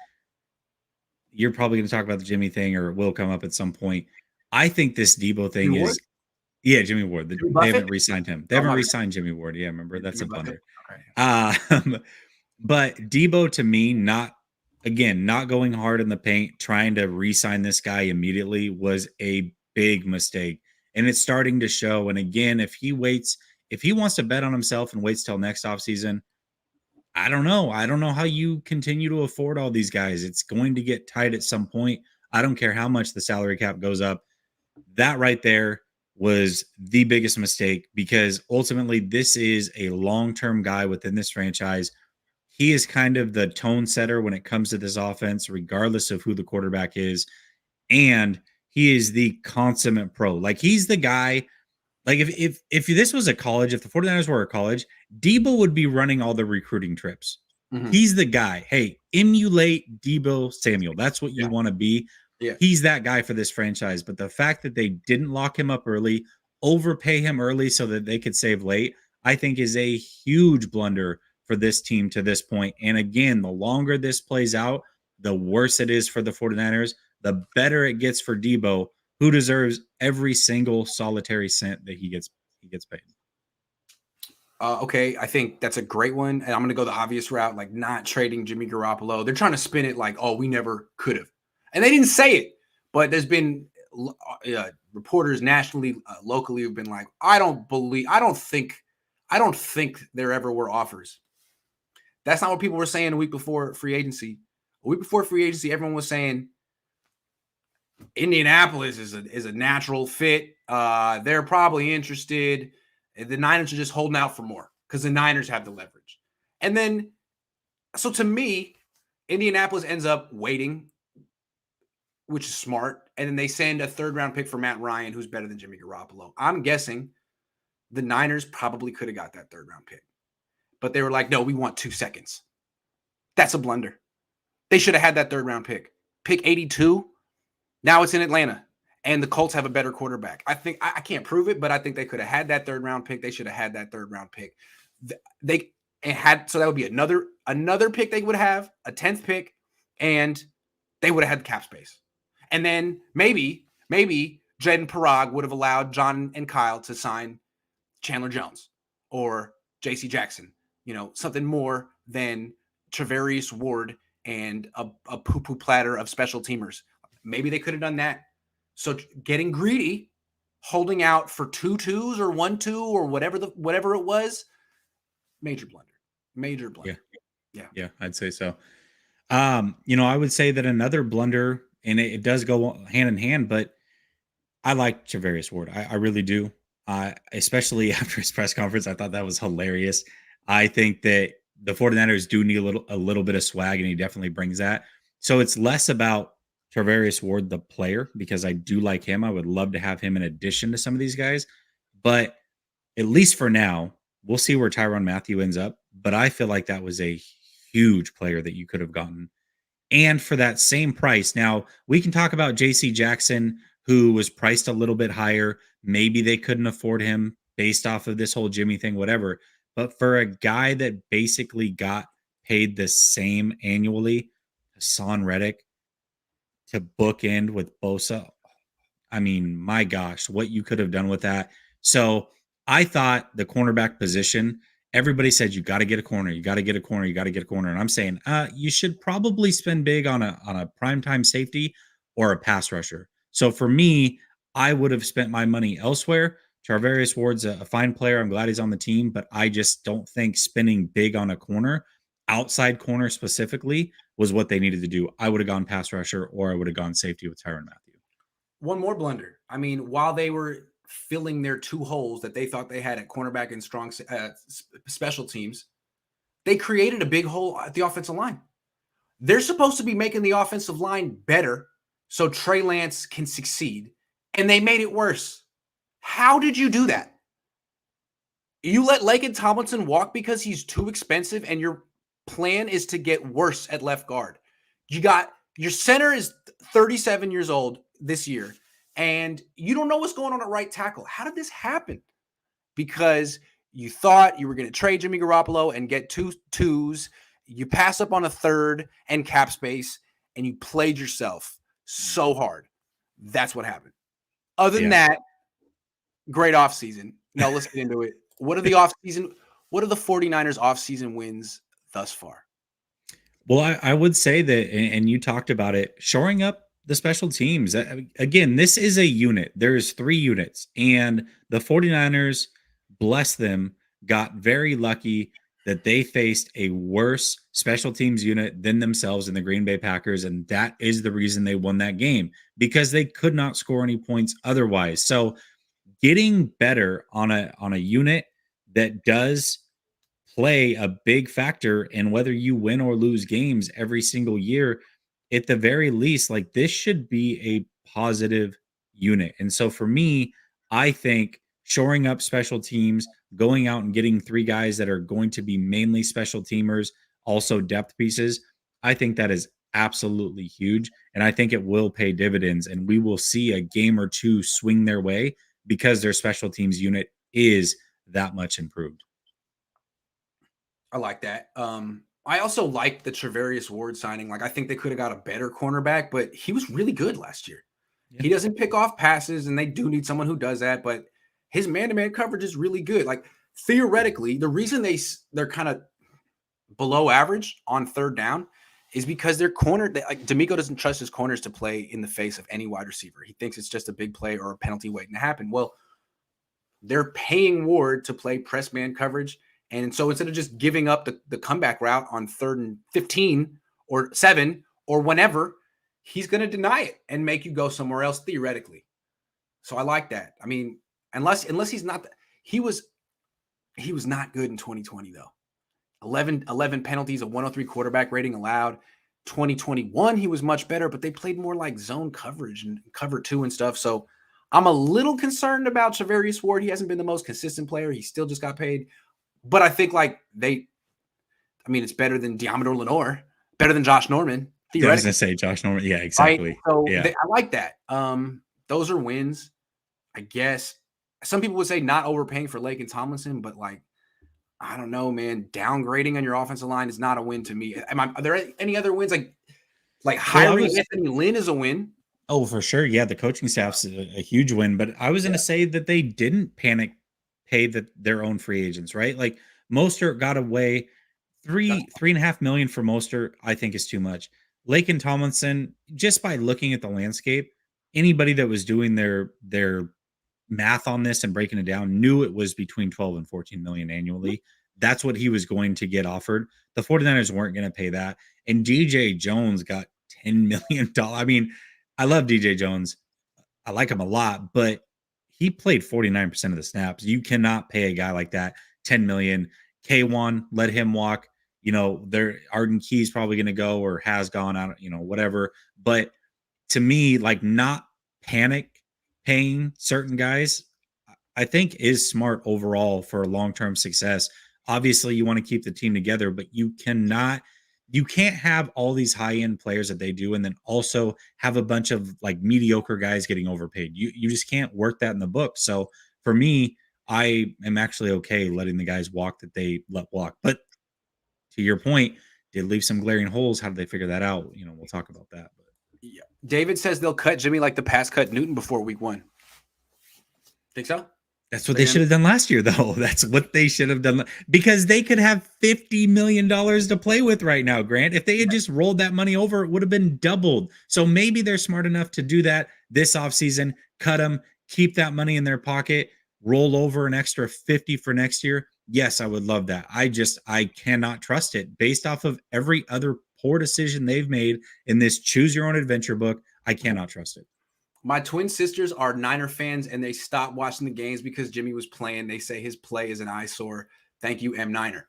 you're probably going to talk about the Jimmy thing, or it will come up at some point. I think this Deebo thing is Yeah, Jimmy Ward. Jimmy They Buffett? haven't re-signed him. They Oh, haven't my bad. re-signed Jimmy Ward. Yeah, remember that's Jimmy a Buffett. blunder. Okay. But Deebo to me, not going hard in the paint, trying to re-sign this guy immediately was a big mistake. And it's starting to show. And again, if he wants to bet on himself and waits till next offseason, I don't know. I don't know how you continue to afford all these guys. It's going to get tight at some point. I don't care how much the salary cap goes up. That right there was the biggest mistake because ultimately this is a long-term guy within this franchise. He is kind of the tone setter when it comes to this offense, regardless of who the quarterback is. And he is the consummate pro. Like he's the guy. Like if this was a college, if the 49ers were a college, Deebo would be running all the recruiting trips. Mhm. He's the guy. Hey, emulate Deebo Samuel. That's what you Yeah. want to be. Yeah. He's that guy for this franchise. But the fact that they didn't lock him up early, overpay him early so that they could save late, I think is a huge blunder for this team to this point. And again, the longer this plays out, the worse it is for the 49ers, the better it gets for Deebo, who deserves every single solitary cent that he gets paid. Okay, I think that's a great one, and I'm going to go the obvious route, like not trading Jimmy Garoppolo. They're trying to spin it like, oh, we never could have, and they didn't say it, but there's been reporters nationally, locally, who've been like, I don't think there ever were offers. That's not what people were saying a week before free agency. A week before free agency, everyone was saying Indianapolis is a natural fit. They're probably interested. The Niners are just holding out for more because the Niners have the leverage. And then, so to me, Indianapolis ends up waiting, which is smart. And then they send a third-round pick for Matt Ryan, who's better than Jimmy Garoppolo. I'm guessing the Niners probably could have got that third-round pick. But they were like, no, we want 2 seconds. That's a blunder. They should have had that third-round pick. Pick 82. Now it's in Atlanta, and the Colts have a better quarterback. I think I can't prove it, but I think they could have had that third-round pick. They should have had that third-round pick. So that would be another pick they would have, a 10th pick, and they would have had the cap space. And then maybe Jaden Parag would have allowed John and Kyle to sign Chandler Jones or J.C. Jackson, something more than Trevarius Ward and a poo-poo platter of special teamers. Maybe they could have done that. So getting greedy, holding out for 2 2s or 1 2 or whatever it was, major blunder. Yeah, I'd say so. I would say that another blunder, and it does go hand in hand, but I like Trevarius Ward. I really do. Especially after his press conference, I thought that was hilarious. I think that the 49ers do need a little bit of swag, and he definitely brings that. So it's less about Trevarius Ward, the player, because I do like him. I would love to have him in addition to some of these guys. But at least for now, we'll see where Tyrann Mathieu ends up. But I feel like that was a huge player that you could have gotten. And for that same price. Now, we can talk about JC Jackson, who was priced a little bit higher. Maybe they couldn't afford him based off of this whole Jimmy thing, whatever. But for a guy that basically got paid the same annually, Hassan Reddick, to bookend with Bosa, I mean, my gosh, what you could have done with that. So I thought the cornerback position, everybody said you got to get a corner, you got to get a corner, you got to get a corner. And I'm saying you should probably spend big on a primetime safety or a pass rusher. So for me, I would have spent my money elsewhere. Trevarius Ward's a fine player. I'm glad he's on the team, but I just don't think spending big on a corner, outside corner specifically, was what they needed to do. I would have gone pass rusher or I would have gone safety with Tyrann Mathieu. One more blunder. I mean, while they were filling their 2 holes that they thought they had at cornerback and strong special teams, they created a big hole at the offensive line. They're supposed to be making the offensive line better so Trey Lance can succeed, and they made it worse. How did you do that? You let Laken Tomlinson walk because he's too expensive, and your plan is to get worse at left guard. Your center is 37 years old this year, and you don't know what's going on at right tackle. How did this happen? Because you thought you were going to trade Jimmy Garoppolo and get 2 2s. You pass up on a third and cap space, and you played yourself so hard. That's what happened. Other than that, Great offseason. Now let's get into it. What are the 49ers offseason wins thus far? Well, I would say that, and you talked about it, shoring up the special teams. Again, this is a unit. There's 3 units, and the 49ers, bless them, got very lucky that they faced a worse special teams unit than themselves in the Green Bay Packers, and that is the reason they won that game, because they could not score any points otherwise. So getting better on a unit that does play a big factor in whether you win or lose games every single year, at the very least, like, this should be a positive unit. And so for me, I think shoring up special teams, going out and getting 3 guys that are going to be mainly special teamers, also depth pieces, I think that is absolutely huge. And I think it will pay dividends, and we will see a game or 2 swing their way because their special teams unit is that much improved. I like that. I also like the Trevarius Ward signing. Like, I think they could have got a better cornerback, but he was really good last year. Yeah. He doesn't pick off passes, and they do need someone who does that, but his man-to-man coverage is really good. Like, theoretically, the reason they're kind of below average on third down is because their corner, like D'Amico doesn't trust his corners to play in the face of any wide receiver. He thinks it's just a big play or a penalty waiting to happen. Well, they're paying Ward to play press man coverage. And so instead of just giving up the comeback route on 3rd and 15 or 7 or whenever, he's going to deny it and make you go somewhere else theoretically. So I like that. I mean, unless he's not, he was not good in 2020 though. 11 penalties, a 103 quarterback rating allowed. 2021, he was much better, but they played more like zone coverage and cover 2 and stuff. So I'm a little concerned about Trevarius Ward. He hasn't been the most consistent player. He still just got paid. But I think it's better than Diamador Lenore, better than Josh Norman. I was going to say Josh Norman. Yeah, exactly. Right? So yeah. I like that. Those are wins, I guess. Some people would say not overpaying for Lake and Tomlinson, but like, I don't know, man. Downgrading on your offensive line is not a win to me. Are there any other wins? Like hiring Anthony Lynn is a win. Oh, for sure. Yeah, the coaching staff's a huge win. But I was going to say that they didn't pay their own free agents, right? Like Mostert got away. $3.5 million for Mostert, I think, is too much. Lake and Tomlinson, just by looking at the landscape, anybody that was doing their math on this and breaking it down knew it was between 12 and 14 million annually. That's what he was going to get offered. The 49ers weren't going to pay that. And DJ Jones got $10 million. I mean, I love DJ Jones. I like him a lot, but he played 49% of the snaps. You cannot pay a guy like that $10 million. K1, let him walk. Arden Key's probably going to go or has gone out, whatever. But to me, like, not panic paying certain guys, I think is smart overall for long-term success. Obviously, you want to keep the team together, but you can't have all these high-end players that they do and then also have a bunch of like mediocre guys getting overpaid. You just can't work that in the book. So for me, I am actually okay letting the guys walk that they let walk. But to your point, did leave some glaring holes. How did they figure that out? We'll talk about that. But yeah. David says they'll cut Jimmy like the pass cut Newton before week 1. Think so? That's what they should have done last year, though. That's what they should have done, because they could have $50 million to play with right now, Grant. If they had just rolled that money over, it would have been doubled. So maybe they're smart enough to do that this offseason, cut them, keep that money in their pocket, roll over an extra 50 for next year. Yes, I would love that. I cannot trust it based off of every other poor decision they've made in this choose your own adventure book. I cannot trust it. My twin sisters are Niner fans, and they stopped watching the games because Jimmy was playing. They say his play is an eyesore. Thank you, M. Niner.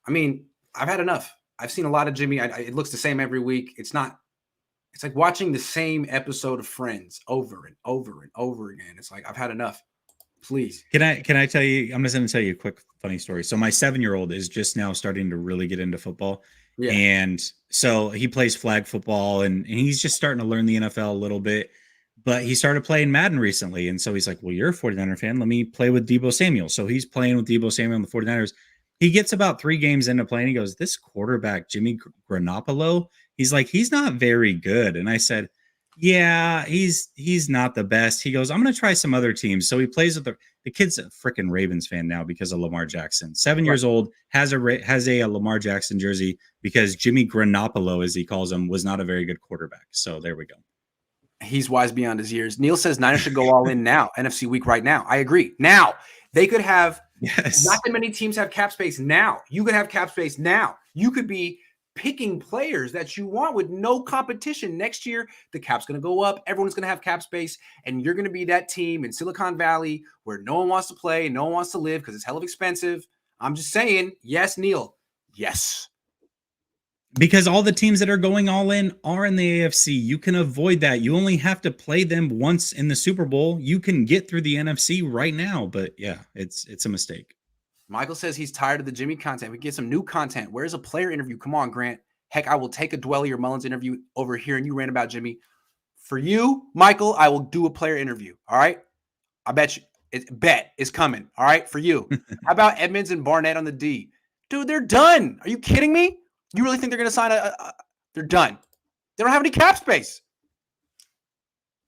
I mean, I've had enough. I've seen a lot of Jimmy. It looks the same every week. It's like watching the same episode of Friends over and over and over again. It's like, I've had enough. Please. Can I tell you, I'm just going to tell you a quick funny story. So my 7-year-old is just now starting to really get into football. Yeah. And so he plays flag football and he's just starting to learn the NFL a little bit. But he started playing Madden recently. And so he's like, well, you're a 49er fan. Let me play with Deebo Samuel. So he's playing with Deebo Samuel and the 49ers. He gets about 3 games into playing. He goes, this quarterback, Jimmy Garoppolo, he's like, he's not very good. And I said, Yeah, he's not the best. He goes, I'm going to try some other teams. So he plays with the kid's a freaking Ravens fan now because of Lamar Jackson. 7 years old, has a Lamar Jackson jersey because Jimmy Garoppolo, as he calls him, was not a very good quarterback. So there we go. He's wise beyond his years. Neil says Niners should go all in now. NFC week right now. I agree. Now they could have. Yes. Not that many teams have cap space now. You could have cap space now. You could be picking players that you want with no competition. Next year, the cap's going to go up. Everyone's going to have cap space, and you're going to be that team in Silicon Valley where no one wants to play and no one wants to live because it's hell of expensive. I'm just saying, yes, Neil. Yes. Because all the teams that are going all in are in the AFC. You can avoid that. You only have to play them once in the Super Bowl. You can get through the NFC right now. But yeah, it's a mistake. Michael says he's tired of the Jimmy content. We get some new content. Where's a player interview? Come on, Grant. Heck, I will take a Dwelly or Mullins interview over here, and you ran about Jimmy. For you, Michael, I will do a player interview. All right? I bet you. Bet is coming. All right? For you. How about Edmonds and Barnett on the D? Dude, they're done. Are you kidding me? You really think they're going to sign they're done. They don't have any cap space.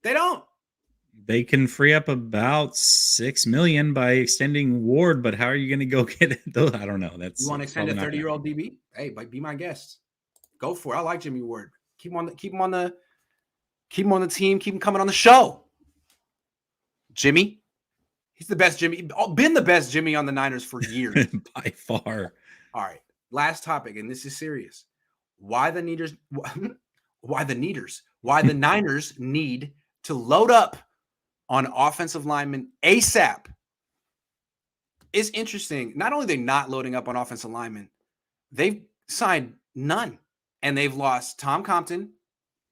They don't. They can free up about $6 million by extending Ward, but how are you going to go get it? Though I don't know. You want to extend a 30-year-old DB? Hey, be my guest. Go for it. I like Jimmy Ward. Keep him on the team. Keep him coming on the show. Jimmy, he's the best Jimmy. Been the best Jimmy on the Niners for years by far. All right, last topic, and this is serious. Why the Niners need to load up on offensive linemen ASAP. It's interesting. Not only are they not loading up on offensive linemen, they've signed none. And they've lost Tom Compton,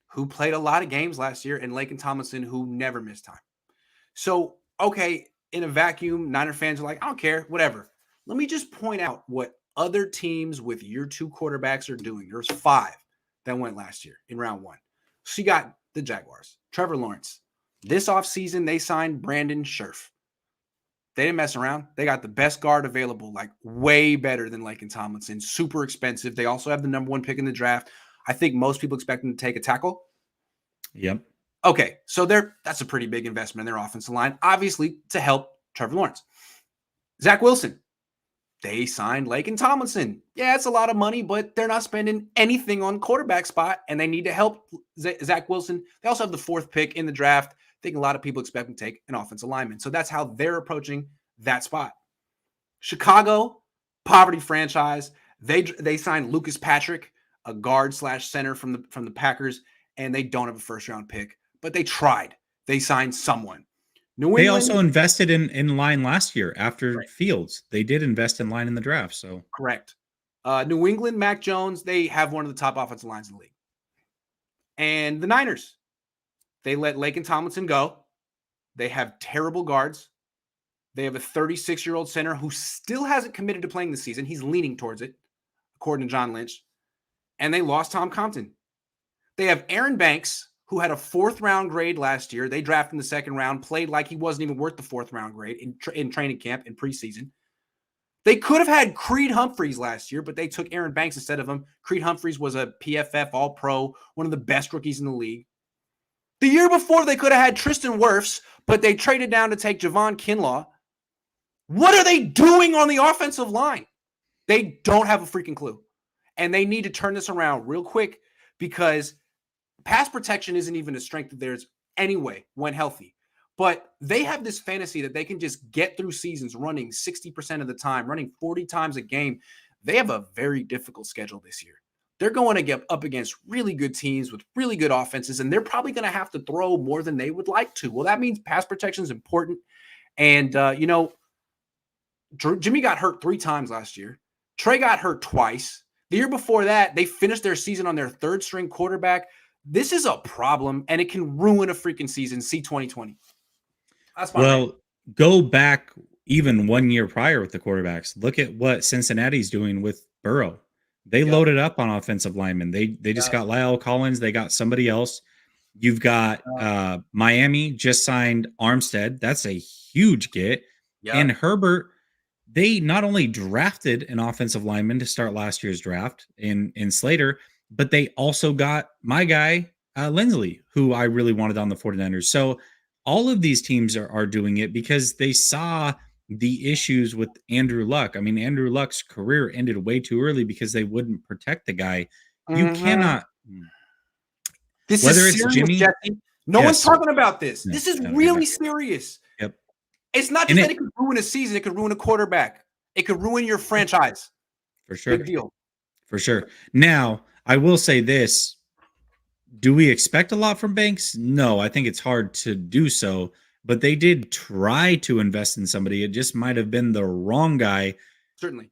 who played a lot of games last year, and Laken Tomlinson, who never missed time. So, okay, in a vacuum, Niner fans are like, I don't care, whatever. Let me just point out what other teams with year 2 quarterbacks are doing. There's 5 that went last year in round 1. So you got the Jaguars, Trevor Lawrence. This offseason, they signed Brandon Scherf. They didn't mess around. They got the best guard available, like way better than Laken Tomlinson. Super expensive. They also have the number 1 pick in the draft. I think most people expect them to take a tackle. Yep. Okay, so that's a pretty big investment in their offensive line, obviously, to help Trevor Lawrence. Zach Wilson. They signed Laken Tomlinson. Yeah, it's a lot of money, but they're not spending anything on quarterback spot, and they need to help Zach Wilson. They also have the 4th pick in the draft. I think a lot of people expect them to take an offensive lineman. So that's how they're approaching that spot. Chicago, poverty franchise. They signed Lucas Patrick, a guard/center from the Packers, and they don't have a first-round pick, but they tried. They signed someone. New England, they also invested in line last year after Fields. They did invest in line in the draft. So correct. New England, Mac Jones, they have one of the top offensive lines in the league. And the Niners, they let Laken Tomlinson go. They have terrible guards. They have a 36-year-old center who still hasn't committed to playing this season. He's leaning towards it, according to John Lynch. And they lost Tom Compton. They have Aaron Banks, who had a 4th-round grade last year. They drafted in the 2nd round, played like he wasn't even worth the 4th-round grade in training camp in preseason. They could have had Creed Humphreys last year, but they took Aaron Banks instead of him. Creed Humphreys was a PFF All-Pro, one of the best rookies in the league. The year before, they could have had Tristan Wirfs, but they traded down to take Javon Kinlaw. What are they doing on the offensive line? They don't have a freaking clue. And they need to turn this around real quick because pass protection isn't even a strength of theirs anyway when healthy. But they have this fantasy that they can just get through seasons running 60% of the time, running 40 times a game. They have a very difficult schedule this year. They're going to get up against really good teams with really good offenses, and they're probably going to have to throw more than they would like to. Well, that means pass protection is important. And, Jimmy got hurt 3 times last year. Trey got hurt twice. The year before that, they finished their season on their 3rd-string quarterback. This is a problem, and it can ruin a freaking season. See 2020. That's my well, go back even 1 year prior with the quarterbacks. Look at what Cincinnati's doing with Burrow. They loaded up on offensive linemen. They just got Lyle Collins. They got somebody else. You've got Miami just signed Armstead. That's a huge get. And Herbert, they not only drafted an offensive lineman to start last year's draft in Slater, but they also got my guy, Lindsley, who I really wanted on the 49ers. So all of these teams are doing it because they saw the issues with Andrew Luck. I mean, Andrew Luck's career ended way too early because they wouldn't protect the guy. You Mhm. cannot, This whether is it's serious, Jimmy, Jesse. No one's yes, talking about this. no, This is no, you're really not. serious. Yep. It's not And just that it, it could ruin a season, it could ruin a quarterback. It could ruin your franchise. for Big sure, deal. for sure. Now, I will say this. Do we expect a lot from Banks? No, I think it's hard to do so, but they did try to invest in somebody. It just might have been the wrong guy. Certainly.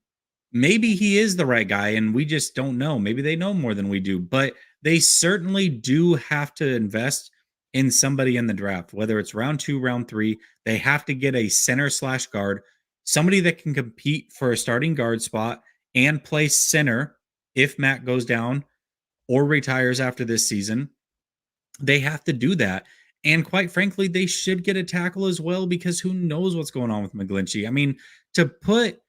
Maybe he is the right guy and we just don't know. Maybe they know more than we do, but they certainly do have to invest in somebody in the draft, whether it's round 2, round 3. They have to get a center/guard, somebody that can compete for a starting guard spot and play center if Matt goes down or retires after this season. They have to do that. And quite frankly, they should get a tackle as well because who knows what's going on with McGlinchey. I mean, to put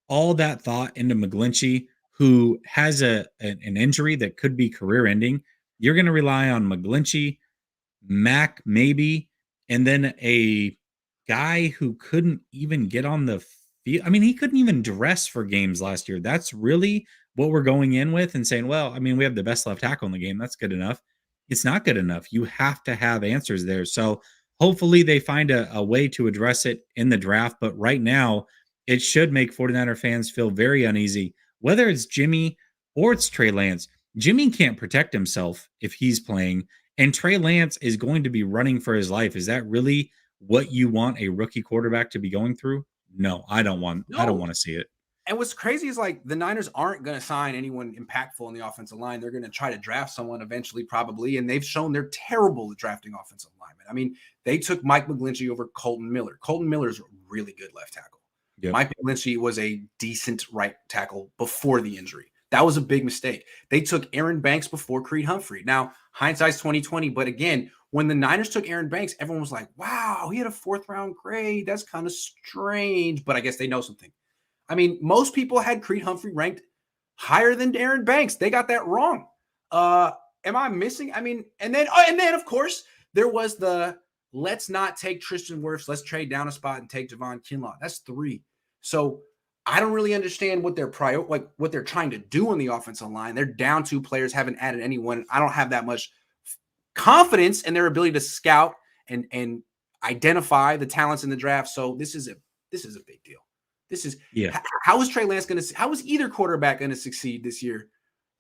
all that thought into McGlinchey, who has an injury that could be career ending, you're going to rely on McGlinchey, Mac, maybe, and then a guy who couldn't even get on the field. I mean, he couldn't even dress for games last year. That's really what we're going in with and saying, well, I mean, we have the best left tackle in the game. That's good enough. It's not good enough. You have to have answers there. So hopefully they find a way to address it in the draft. But right now, it should make 49er fans feel very uneasy, whether it's Jimmy or it's Trey Lance. Jimmy can't protect himself if he's playing, and Trey Lance is going to be running for his life. Is that really what you want a rookie quarterback to be going through? No, I don't No. want to see it. And what's crazy is like the Niners aren't going to sign anyone impactful in the offensive line. They're going to try to draft someone eventually, probably. And they've shown they're terrible at drafting offensive linemen. I mean, they took Mike McGlinchey over Colton Miller. Colton Miller's a really good left tackle. Yep. Mike McGlinchey was a decent right tackle before the injury. That was a big mistake. They took Aaron Banks before Creed Humphrey. Now, hindsight's 2020, but again, when the Niners took Aaron Banks, everyone was like, wow, he had a 4th-round grade. That's kind of strange, but I guess they know something. I mean, most people had Creed Humphrey ranked higher than Aaron Banks. They got that wrong. Am I missing? I mean, and then of course there was the let's not take Tristan Wirfs. Let's trade down a spot and take Javon Kinlaw. That's 3. So I don't really understand what what they're trying to do on the offensive line. They're down 2 players, haven't added anyone. I don't have that much confidence in their ability to scout and identify the talents in the draft. So this is a big deal. This is how is Trey Lance going to? How is either quarterback going to succeed this year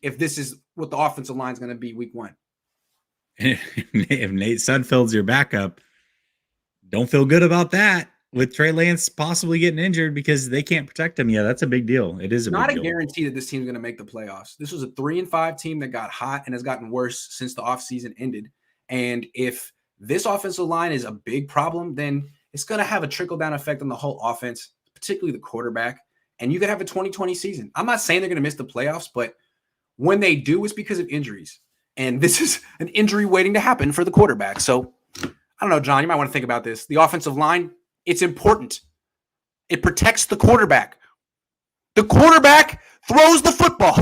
if this is what the offensive line is going to be week 1? If Nate Sudfeld's your backup, don't feel good about that. With Trey Lance possibly getting injured because they can't protect him. Yeah, that's a big deal. It is Not a guarantee that this team's going to make the playoffs. This was a 3-5 team that got hot and has gotten worse since the offseason ended. And if this offensive line is a big problem, then it's going to have a trickle-down effect on the whole offense, particularly the quarterback, and you could have a 2020 season. I'm not saying they're going to miss the playoffs, but when they do, it's because of injuries. And this is an injury waiting to happen for the quarterback. So I don't know, John, you might want to think about this. The offensive line, it's important. It protects the quarterback. The quarterback throws the football.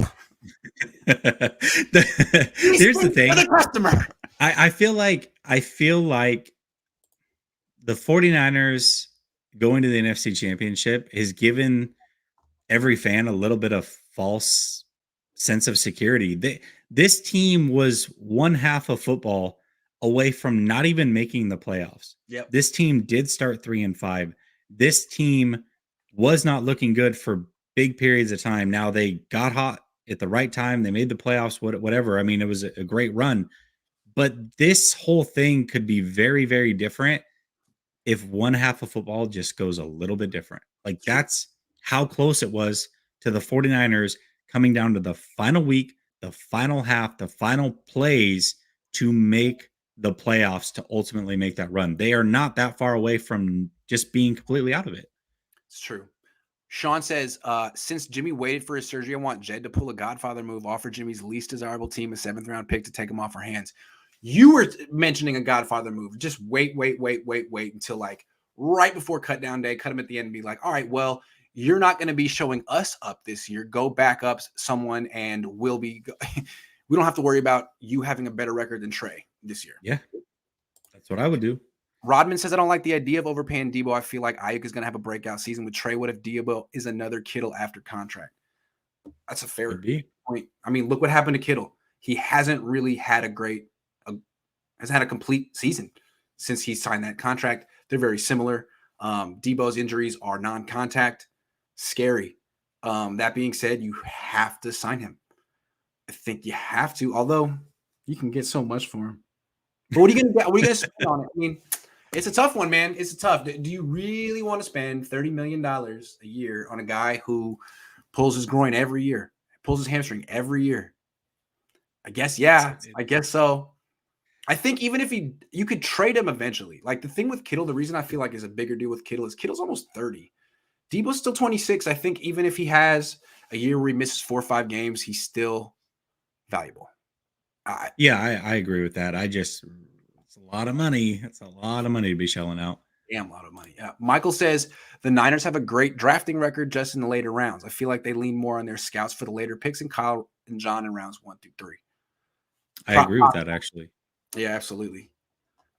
Here's the thing. The customer. I feel like the 49ers going to the NFC Championship has given every fan a little bit of false sense of security. This team was one half of football away from not even making the playoffs. Yep. This team did start 3-5. This team was not looking good for big periods of time. Now they got hot at the right time. They made the playoffs, whatever. I mean, it was a great run. But this whole thing could be very, very different if one half of football just goes a little bit different. Like that's how close it was to the 49ers coming down to the final week, the final half, the final plays to make the playoffs to ultimately make that run. They are not that far away from just being completely out of it. It's true. Sean says, since Jimmy waited for his surgery, I want Jed to pull a Godfather move, offer Jimmy's least desirable team a 7th-round pick to take him off our hands. You were mentioning a Godfather move. Just wait until like right before cut down day, cut him at the end and be like, all right, well, you're not going to be showing us up this year. Go back up someone and we'll be we don't have to worry about you having a better record than Trey this year. Yeah, that's what I would do. Rodman says, I don't like the idea of overpaying Deebo. I feel like Ayuk is going to have a breakout season with Trey. What if Deebo is another Kittle after contract? That's a fair point. I mean, look what happened to Kittle. He hasn't really had hasn't had a complete season since he signed that contract. They're very similar. Deebo's injuries are non-contact. Scary. That being said, you have to sign him. I think you have to, although you can get so much for him. But what are you going to get? What are you going to spend on it? I mean, it's a tough one, man. It's tough. Do you really want to spend $30 million a year on a guy who pulls his groin every year, pulls his hamstring every year? I guess, yeah. I guess so. I think even if you could trade him eventually. Like the thing with Kittle, the reason I feel like is a bigger deal with Kittle is Kittle's almost 30. Deebo's still 26. I think even if he has a year where he misses 4 or 5 games, he's still valuable. I agree with that. It's a lot of money. It's a lot of money to be shelling out. Damn lot of money. Yeah. Michael says the Niners have a great drafting record just in the later rounds. I feel like they lean more on their scouts for the later picks and Kyle and John in rounds 1 through 3. I agree with that, actually. Yeah, absolutely.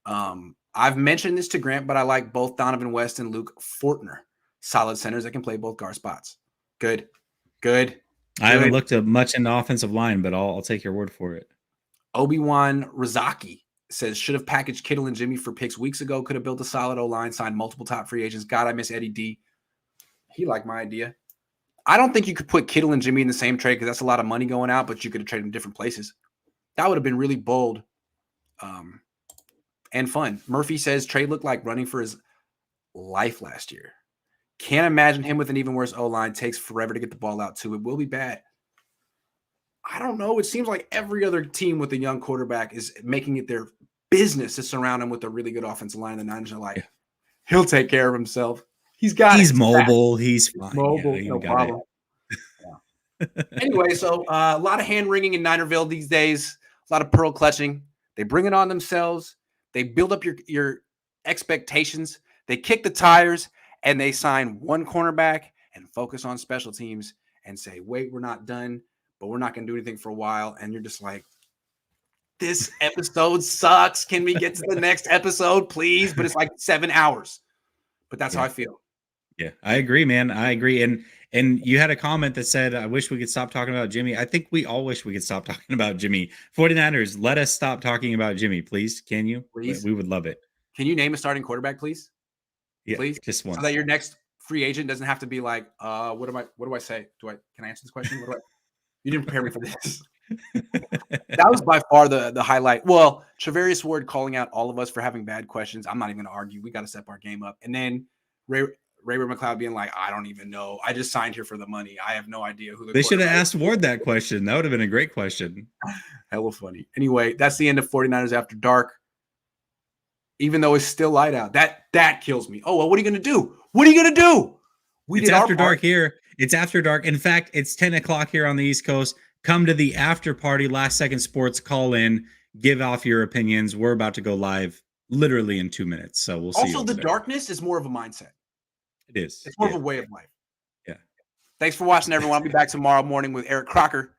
I've mentioned this to Grant, but I like both Donovan West and Luke Fortner. Solid centers that can play both guard spots. Good. I haven't looked at much in the offensive line, but I'll take your word for it. Obi-Wan Razaki says, should have packaged Kittle and Jimmy for picks weeks ago. Could have built a solid O-line, signed multiple top free agents. God, I miss Eddie D. He liked my idea. I don't think you could put Kittle and Jimmy in the same trade because that's a lot of money going out, but you could have traded them different places. That would have been really bold and fun. Murphy says, trade looked like running for his life last year. Can't imagine him with an even worse O-line. Takes forever to get the ball out, too. It will be bad. I don't know. It seems like every other team with a young quarterback is making it their business to surround him with a really good offensive line. The Niners are like, he'll take care of himself. He's mobile. He's fine. Mobile, no problem. Yeah. Anyway, so a lot of hand wringing in Ninerville these days. A lot of pearl clutching. They bring it on themselves. They build up your expectations. They kick the tires, and they sign one cornerback and focus on special teams and say, wait, we're not done, but we're not going to do anything for a while. And you're just like, this episode sucks. Can we get to the next episode, please? But it's like 7 hours. But that's how I feel. Yeah, I agree, man. I agree. And you had a comment that said, I wish we could stop talking about Jimmy. I think we all wish we could stop talking about Jimmy. 49ers, let us stop talking about Jimmy, please. Can you? Please. We would love it. Can you name a starting quarterback, please? Yeah, please. Just one. So that your next free agent doesn't have to be like, what do I say? Can I answer this question? You didn't prepare me for this. That was by far the highlight. Well, Trevarius Ward calling out all of us for having bad questions. I'm not even going to argue. We got to step our game up. And then Ray McLeod being like, I don't even know. I just signed here for the money. I have no idea who they should have asked Ward that question. That would have been a great question. Hella funny. Anyway, that's the end of 49ers After Dark. Even though it's still light out, that kills me. Oh, well, what are you going to do? What are you going to do? It's after dark here. It's after dark. In fact, it's 10 o'clock here on the East Coast. Come to the after party. Last Second Sports. Call in. Give off your opinions. We're about to go live literally in 2 minutes. So we'll see. Also, the darkness is more of a mindset. It is. It's more of a way of life. Yeah. Thanks for watching, everyone. I'll be back tomorrow morning with Eric Crocker.